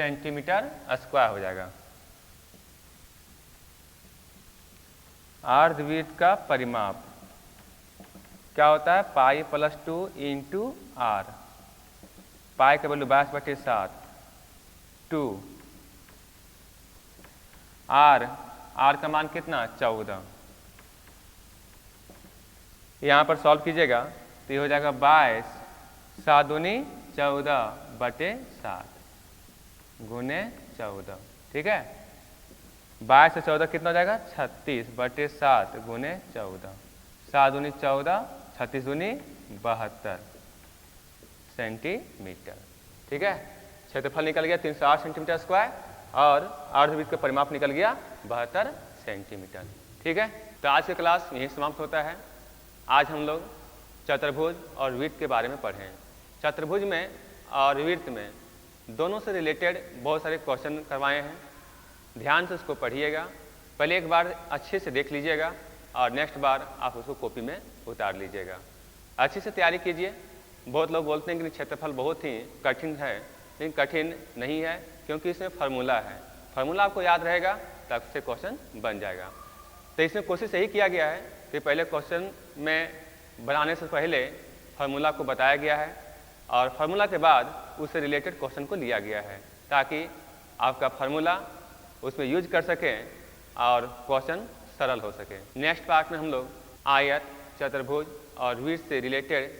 सेंटीमीटर स्क्वायर हो जाएगा। अर्धवृत्त का परिमाप क्या होता है, पाई प्लस 2 इंटू आर। पाई का वैल्यू 22/7, 2 आर का मान कितना 14। यहाँ पर सॉल्व कीजिएगा तो ये हो जाएगा 22 7 दूनी 14/7 गुने 14। ठीक है, 22 से 14 कितना हो जाएगा 36/7 गुने 14। 7 दूनी 14, 36 दूनी 72 सेंटीमीटर। ठीक है, क्षेत्रफल निकल गया 308 सेंटीमीटर स्क्वायर और अर्धवृत्त का परिमाप निकल गया 72 सेंटीमीटर। ठीक है, तो आज की क्लास यहीं समाप्त होता है। आज हम लोग चतुर्भुज और वृत्त के बारे में पढ़े। चतुर्भुज में और वृत्त में दोनों से रिलेटेड बहुत सारे क्वेश्चन करवाए हैं। ध्यान से उसको पढ़िएगा, पहले एक बार अच्छे से देख लीजिएगा और नेक्स्ट बार आप उसको कॉपी में उतार लीजिएगा। अच्छे से तैयारी कीजिए। बहुत लोग बोलते हैं कि क्षेत्रफल बहुत ही कठिन है, लेकिन कठिन नहीं है क्योंकि इसमें फार्मूला है। फार्मूला आपको याद रहेगा तो आपसे क्वेश्चन बन जाएगा। तो इसमें कोशिश यही किया गया है कि पहले क्वेश्चन में बनाने से पहले फार्मूला को बताया गया है और फार्मूला के बाद उससे रिलेटेड क्वेश्चन को लिया गया है ताकि आपका फार्मूला उसमें यूज कर सकें और क्वेश्चन सरल हो सके। नेक्स्ट पार्ट में हम लोग आयत, चतुर्भुज और वृत्त से रिलेटेड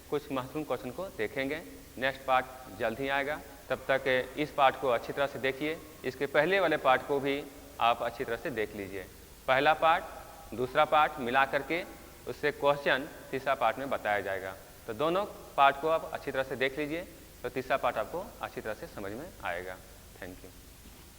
कुछ महत्वपूर्ण क्वेश्चन को देखेंगे। नेक्स्ट पार्ट जल्द ही आएगा, तब तक इस पार्ट को अच्छी तरह से देखिए। इसके पहले वाले पार्ट को भी आप अच्छी तरह से देख लीजिए। पहला पार्ट, दूसरा पार्ट मिला करके उससे क्वेश्चन तीसरा पार्ट में बताया जाएगा। तो दोनों पार्ट को आप अच्छी तरह से देख लीजिए तो तीसरा पार्ट आपको अच्छी तरह से समझ में आएगा। Thank you.